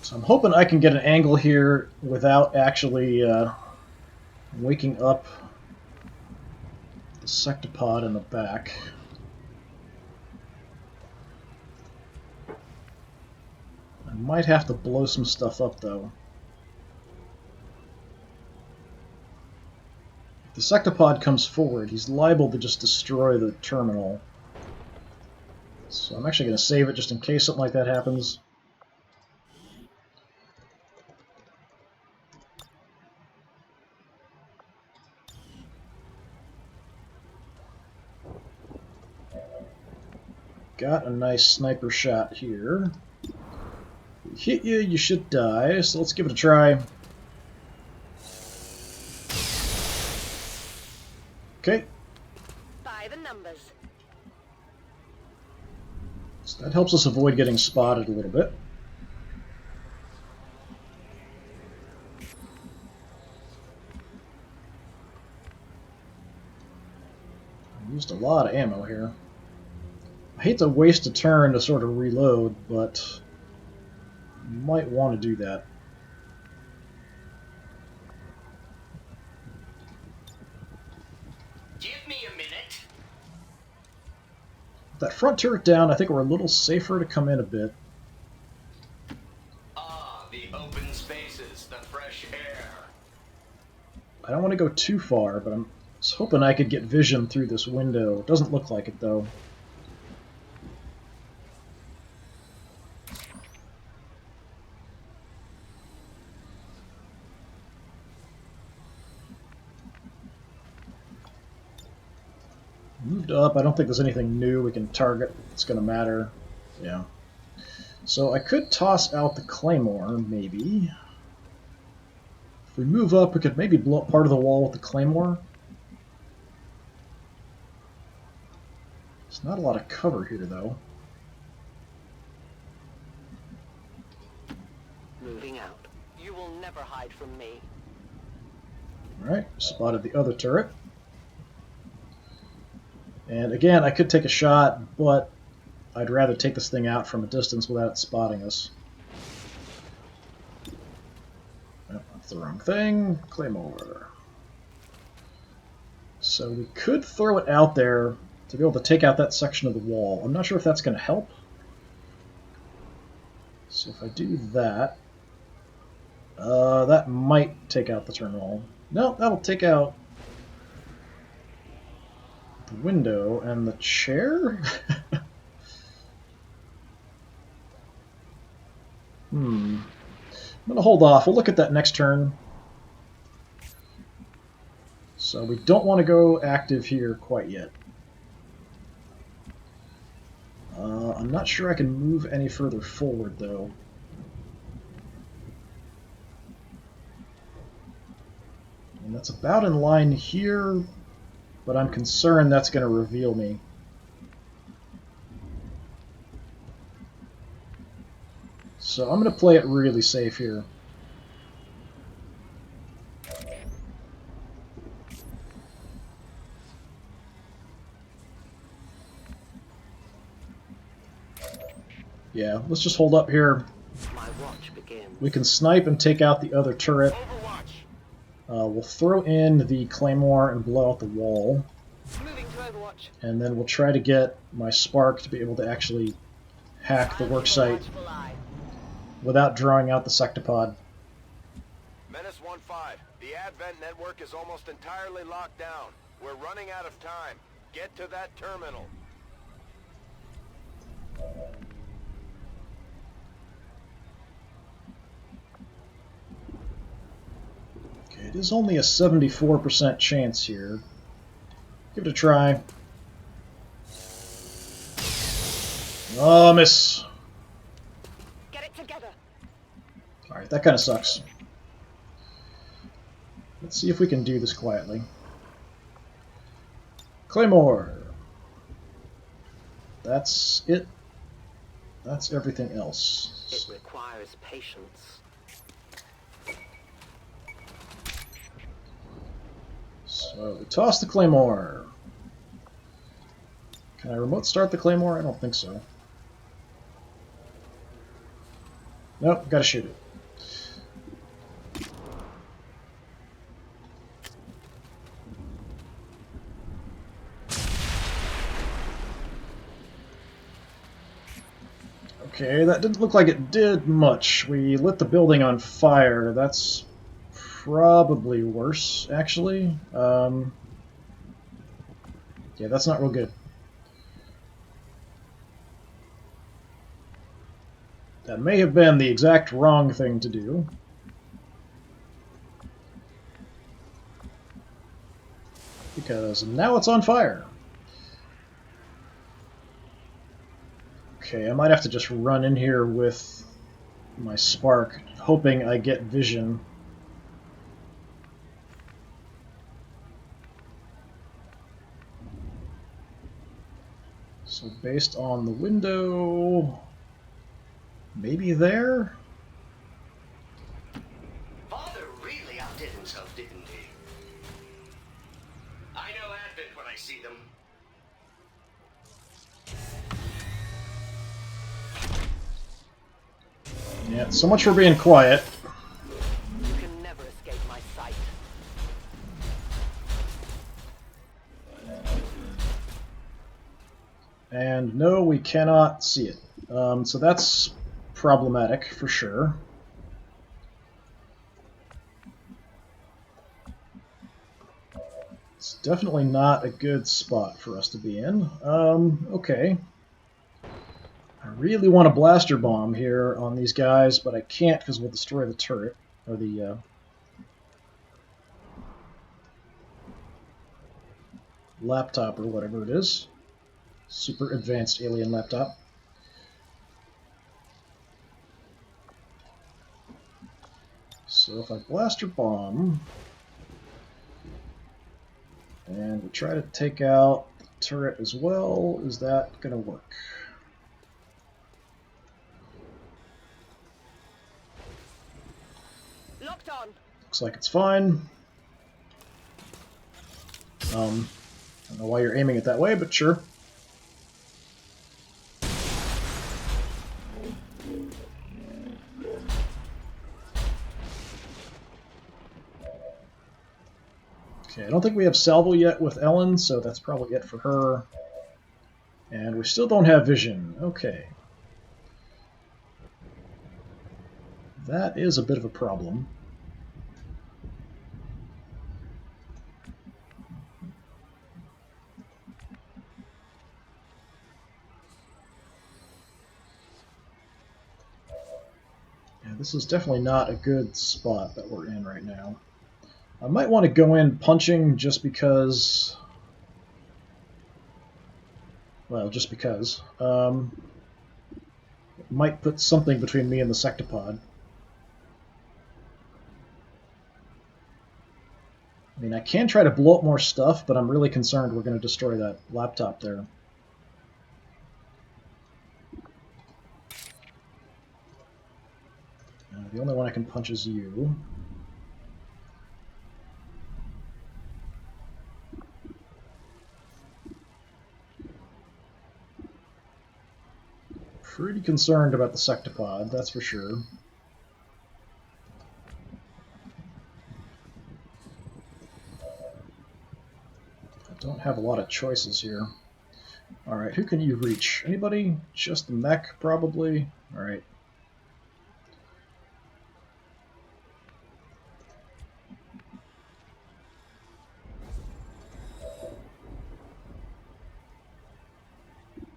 So I'm hoping I can get an angle here without actually waking up the sectopod in the back. I might have to blow some stuff up, though. If the sectopod comes forward, he's liable to just destroy the terminal. So I'm actually going to save it just in case something like that happens. Got a nice sniper shot here. Hit you, you should die, so let's give it a try. Okay. By the numbers. So that helps us avoid getting spotted a little bit. I used a lot of ammo here. I hate to waste a turn to sort of reload, but you might want to do that. Give me a minute. With that front turret down, I think we're a little safer to come in a bit. Ah, the open spaces, the fresh air. I don't want to go too far, but I was hoping I could get vision through this window. It doesn't look like it, though. Moved up. I don't think there's anything new we can target that's going to matter. Yeah. So I could toss out the Claymore, maybe. If we move up, we could maybe blow up part of the wall with the Claymore. There's not a lot of cover here, though. Moving out. You will never hide from me. Alright, spotted the other turret. And again, I could take a shot, but I'd rather take this thing out from a distance without it spotting us. Oh, that's the wrong thing. Claymore. So we could throw it out there to be able to take out that section of the wall. I'm not sure if that's going to help. So if I do that, that might take out the terminal. No, that'll take out the window and the chair? I'm gonna hold off. We'll look at that next turn. So we don't want to go active here quite yet. I'm not sure I can move any further forward, though. And that's about in line here, but I'm concerned that's going to reveal me. So I'm going to play it really safe here. Yeah, let's just hold up here. My watch begins. We can snipe and take out the other turret. Overwatch. We'll throw in the Claymore and blow out the wall. Moving to Overwatch. And then we'll try to get my Spark to be able to actually hack the worksite without drawing out the Sectopod. Menace 1-5, the Advent network is almost entirely locked down. We're running out of time. Get to that terminal. Okay, it is only a 74% chance here. Give it a try. Oh, miss. Get it together. Alright, that kind of sucks. Let's see if we can do this quietly. Claymore. That's it. That's everything else. It requires patience. So we toss the Claymore. Can I remote start the Claymore? I don't think so. Nope, gotta shoot it. Okay, that didn't look like it did much. We lit the building on fire. That's probably worse, actually. Yeah, that's not real good. That may have been the exact wrong thing to do. Because now it's on fire. Okay, I might have to just run in here with my Spark, hoping I get vision. So based on the window, maybe there? Father really outdid himself, didn't he? I know Advent when I see them. Yeah, so much for being quiet. You can never escape my sight. And no, we cannot see it. So that's problematic for sure. It's definitely not a good spot for us to be in. Okay. I really want a blaster bomb here on these guys, but I can't because we'll destroy the turret, or the laptop, or whatever it is. Super advanced alien laptop. So if I blaster bomb, and we try to take out the turret as well, is that going to work? Locked on. Looks like it's fine. I don't know why you're aiming it that way, but sure. Okay, I don't think we have salvo yet with Ellen, so that's probably it for her. And we still don't have vision. Okay. That is a bit of a problem. Yeah, this is definitely not a good spot that we're in right now. I might want to go in punching just because... Well, just because. It might put something between me and the Sectopod. I mean, I can try to blow up more stuff, but I'm really concerned we're going to destroy that laptop there. The only one I can punch is you. Pretty concerned about the Sectopod, that's for sure. don't have a lot of choices here. Alright, who can you reach? Anybody? Just the mech, probably? Alright.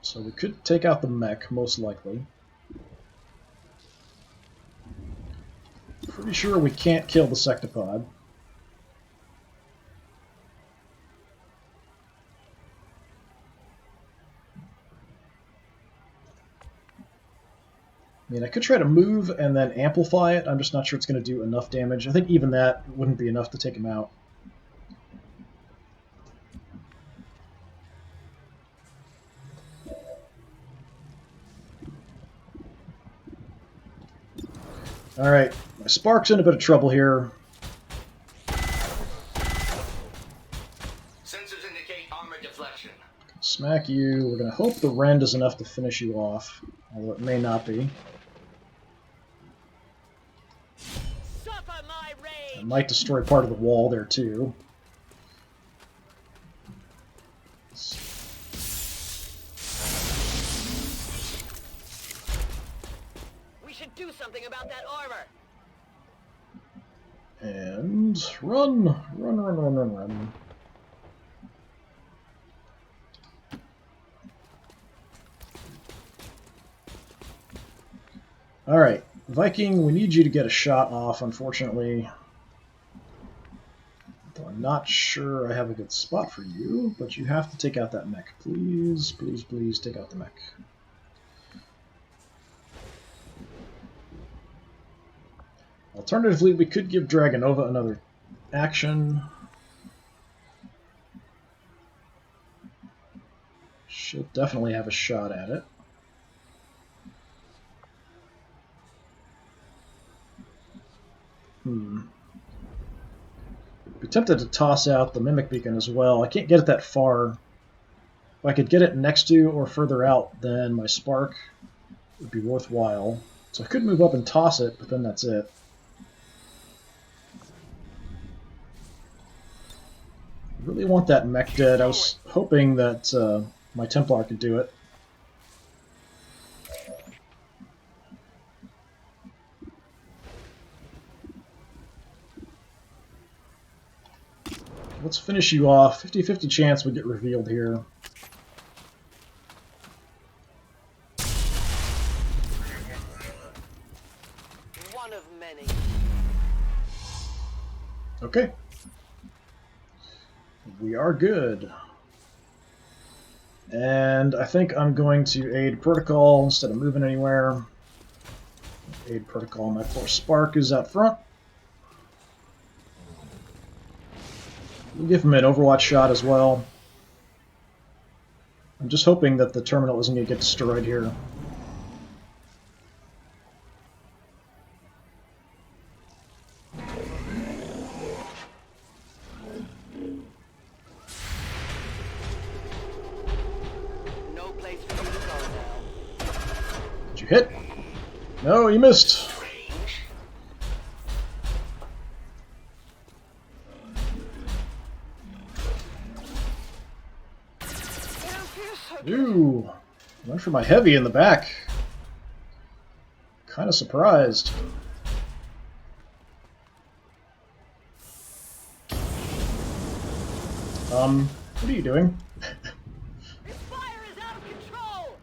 So we could take out the mech, most likely. Pretty sure we can't kill the sectopod. I mean, I could try to move and then amplify it. I'm just not sure it's going to do enough damage. I think even that wouldn't be enough to take him out. Alright, my Spark's in a bit of trouble here. Sensors indicate armor deflection. Smack you. We're going to hope the rend is enough to finish you off, although it may not be. Suffer my rage. It might destroy part of the wall there, too. We should do something about that armor. And run! Run, run, run, run, run. Alright, Viking, we need you to get a shot off, unfortunately. Though I'm not sure I have a good spot for you, but you have to take out that mech. Please, please, please take out the mech. Alternatively, we could give Dragonova another action. Should definitely have a shot at it. Be tempted to toss out the Mimic Beacon as well. I can't get it that far. If I could get it next to or further out, then my Spark would be worthwhile. So I could move up and toss it, but then that's it. I really want that mech dead. I was hoping that my Templar could do it. Let's finish you off. 50-50 chance we get revealed here. One of many. Okay. We are good. And I think I'm going to aid Protocol instead of moving anywhere. Aid Protocol. My poor Spark is out front. We'll give him an Overwatch shot as well. I'm just hoping that the terminal isn't going to get destroyed here. No place for you to go now. Did you hit? No, you missed. Ooh, went for my heavy in the back. Kind of surprised. What are you doing? This fire is out of control.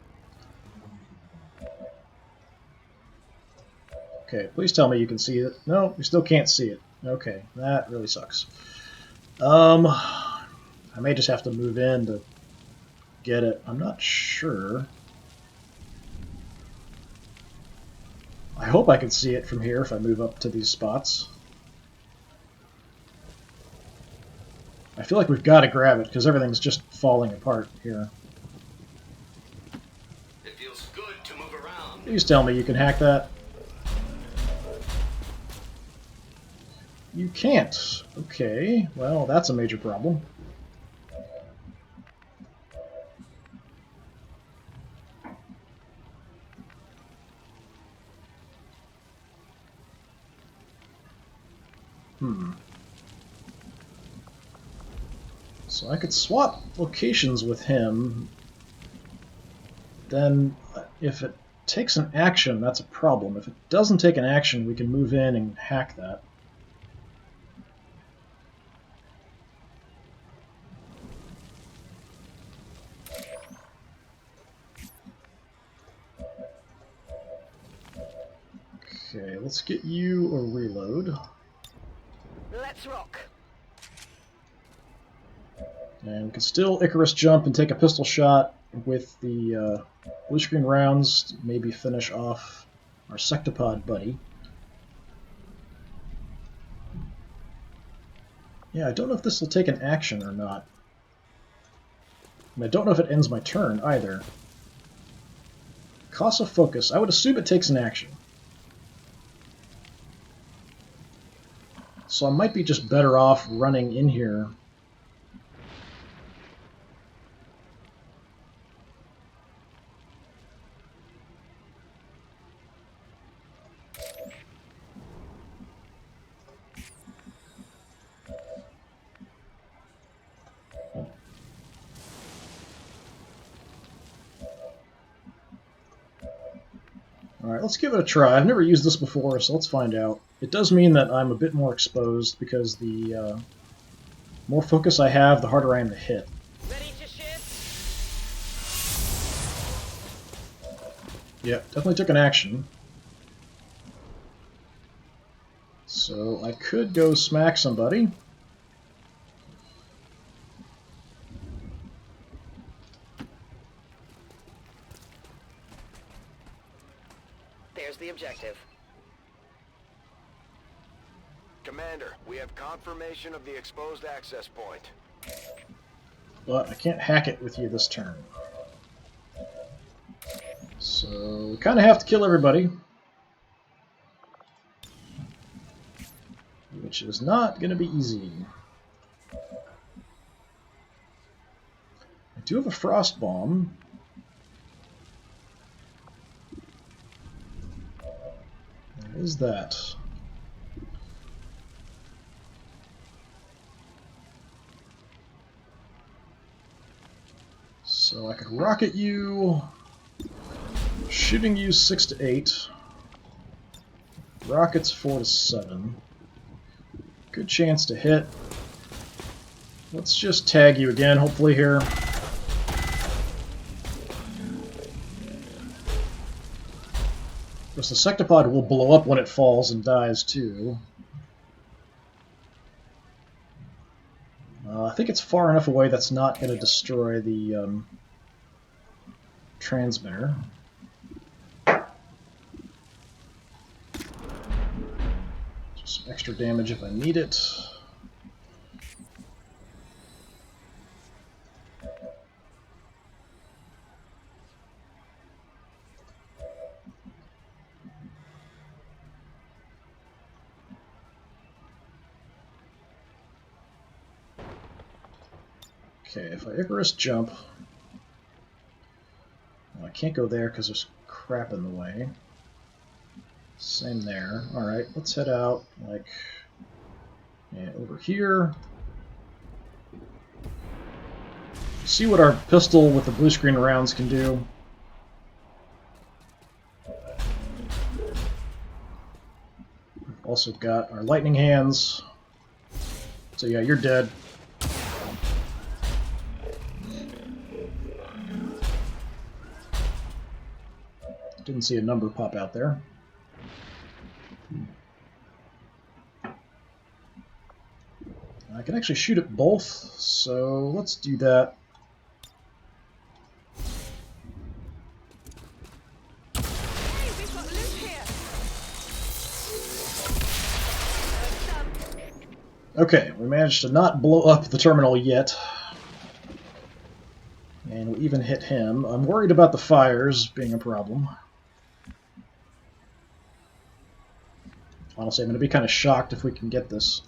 Okay, please tell me you can see it. No, you still can't see it. Okay, that really sucks. I may just have to move in to get it. I'm not sure. I hope I can see it from here if I move up to these spots. I feel like we've got to grab it because everything's just falling apart here. It feels good to move around. Please tell me you can hack that. You can't. Okay, well, that's a major problem. So I could swap locations with him. Then, if it takes an action, that's a problem. If it doesn't take an action, we can move in and hack that. Okay, let's get you a reload. Let's rock. And we can still Icarus jump and take a pistol shot with the blue screen rounds to maybe finish off our sectopod buddy. Yeah, I don't know if this will take an action or not. And I don't know if it ends my turn either. Cost of focus. I would assume it takes an action. So I might be just better off running in here. Alright, let's give it a try. I've never used this before, so let's find out. It does mean that I'm a bit more exposed because the more focus I have, the harder I am to hit. Ready to shift? Yeah, definitely took an action. So I could go smack somebody. There's the objective. Commander, we have confirmation of the exposed access point. But I can't hack it with you this turn. So we kind of have to kill everybody. Which is not going to be easy. I do have a frost bomb. What is that? So I could rocket you, shooting you 6 to 8, rockets 4 to 7. Good chance to hit. Let's just tag you again, hopefully here. Of course, the sectopod will blow up when it falls and dies too. I think it's far enough away that's not going to destroy the transmitter. Just some extra damage if I need it. Okay, if I Icarus jump, well, I can't go there because there's crap in the way. Same there. Alright, let's head out, like, yeah, over here. See what our pistol with the blue screen rounds can do. We've also got our lightning hands. So yeah, you're dead. Didn't see a number pop out there. I can actually shoot at both, so let's do that. Hey, we've got loot here. Okay, we managed to not blow up the terminal yet. And we even hit him. I'm worried about the fires being a problem. Honestly, I'm going to be kind of shocked if we can get this.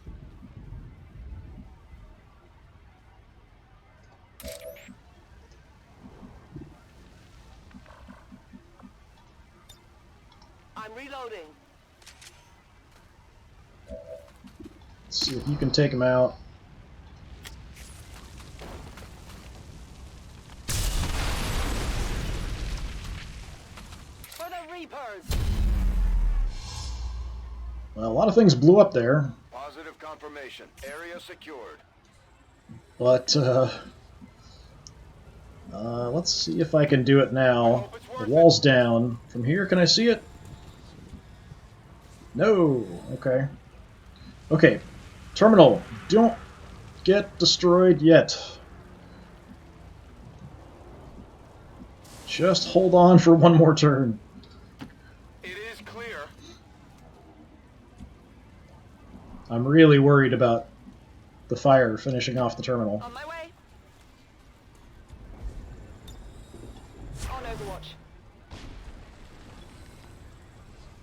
I'm reloading. Let's see if you can take him out. Reapers! Well, a lot of things blew up there, Positive confirmation. Area secured. but let's see if I can do it now. The wall's down. From here, can I see it? No. Okay. Okay. Terminal, don't get destroyed yet. Just hold on for one more turn. It is clear. I'm really worried about the fire finishing off the terminal. On my way. On Overwatch.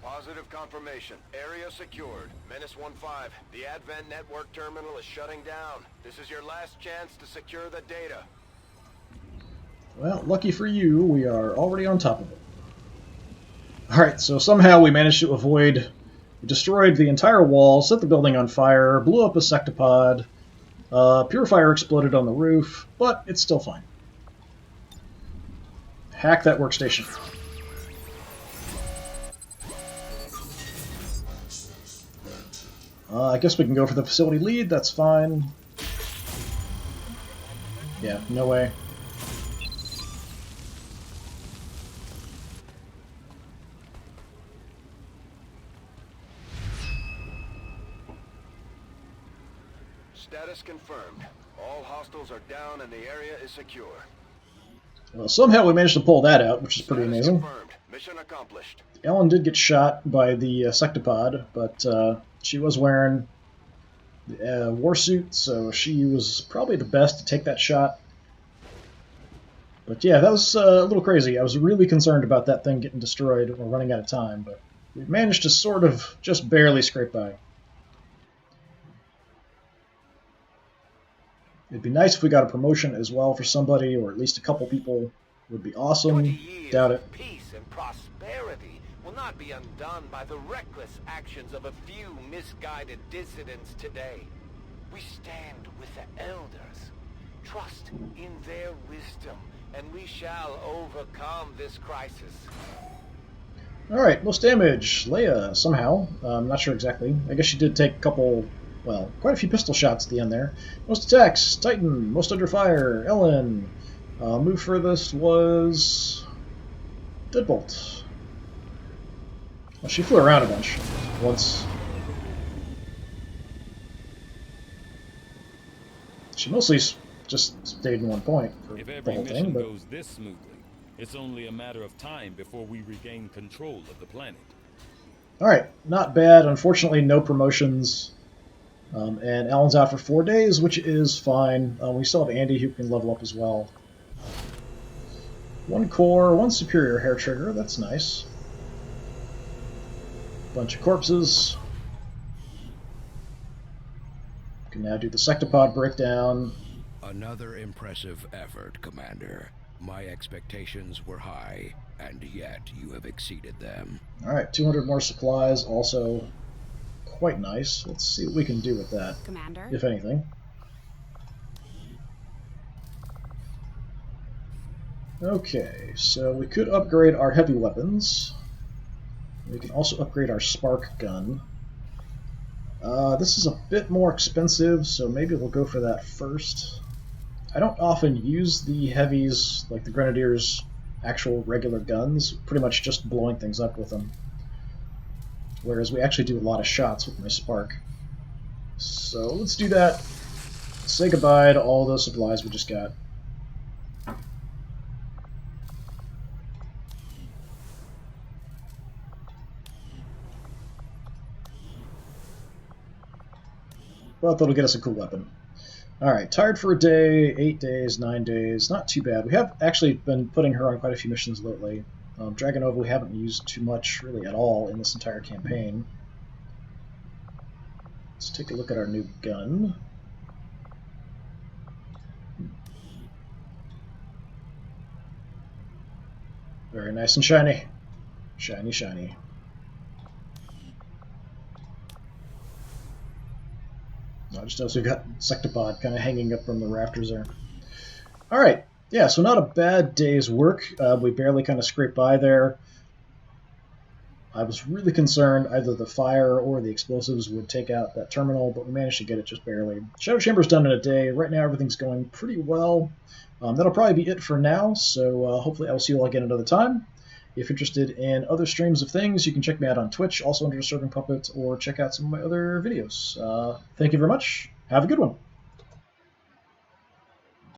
Positive confirmation. Area secured. Menace 1-5. The Advent network terminal is shutting down. This is your last chance to secure the data. Well, lucky for you, we are already on top of it. Alright, so somehow we managed to avoid... We destroyed the entire wall, set the building on fire, blew up a sectopod, purifier exploded on the roof, but it's still fine. Hack that workstation. I guess we can go for the facility lead, that's fine. Yeah, no way. Status confirmed. All hostiles are down and the area is secure. Well, somehow we managed to pull that out, which is pretty Status amazing. confirmed. Mission accomplished. Ellen did get shot by the sectopod, but she was wearing a warsuit, so she was probably the best to take that shot. But yeah, that was a little crazy. I was really concerned about that thing getting destroyed or running out of time, but we managed to sort of just barely scrape by. It'd be nice if we got a promotion as well for somebody, or at least a couple people. Would be awesome. 20 years Doubt of it. peace and prosperity will not be undone by the reckless actions of a few misguided dissidents today. We stand with the elders. Trust in their wisdom, and we shall overcome this crisis. Alright, most damage. Leia, somehow. I'm not sure exactly. I guess she did take a couple, well, quite a few pistol shots at the end there. Most attacks, Titan. Most under fire, Ellen. Move furthest was Deadbolt. Well, she flew around a bunch once. She mostly just stayed in one point for If the every whole mission thing, but goes this smoothly, it's only a matter of time before we regain control of the planet. alright, not bad. Unfortunately, no promotions. And Alan's out for 4 days, which is fine. We still have Andy who can level up as well. 1 core, 1 superior hair trigger, that's nice. Bunch of corpses. Can now do the sectopod breakdown. Another impressive effort, Commander. My expectations were high, and yet you have exceeded them. Alright, 200 more supplies, also quite nice. Let's see what we can do with that, Commander? if anything. Okay, so we could upgrade our heavy weapons. We can also upgrade our spark gun. This is a bit more expensive, so maybe we'll go for that first. I don't often use the heavies, like the Grenadiers' actual regular guns, pretty much just blowing things up with them. Whereas we actually do a lot of shots with my spark. So let's do that. Say goodbye to all those supplies we just got. But that'll get us a cool weapon. Alright, tired for a day, 8 days, 9 days, not too bad. We have actually been putting her on quite a few missions lately. Dragonova we haven't used too much, really at all, in this entire campaign. Let's take a look at our new gun. Very nice and shiny. Shiny, shiny. I just noticed we've got Sectopod kind of hanging up from the rafters there. Alright, yeah, so not a bad day's work. We barely kind of scraped by there. I was really concerned either the fire or the explosives would take out that terminal, but we managed to get it just barely. Shadow Chamber's done in a day. Right now everything's going pretty well. That'll probably be it for now, so hopefully I'll see you all again another time. If you're interested in other streams of things, you can check me out on Twitch, also under DisturbingPuppet, or check out some of my other videos. Thank you very much. Have a good one.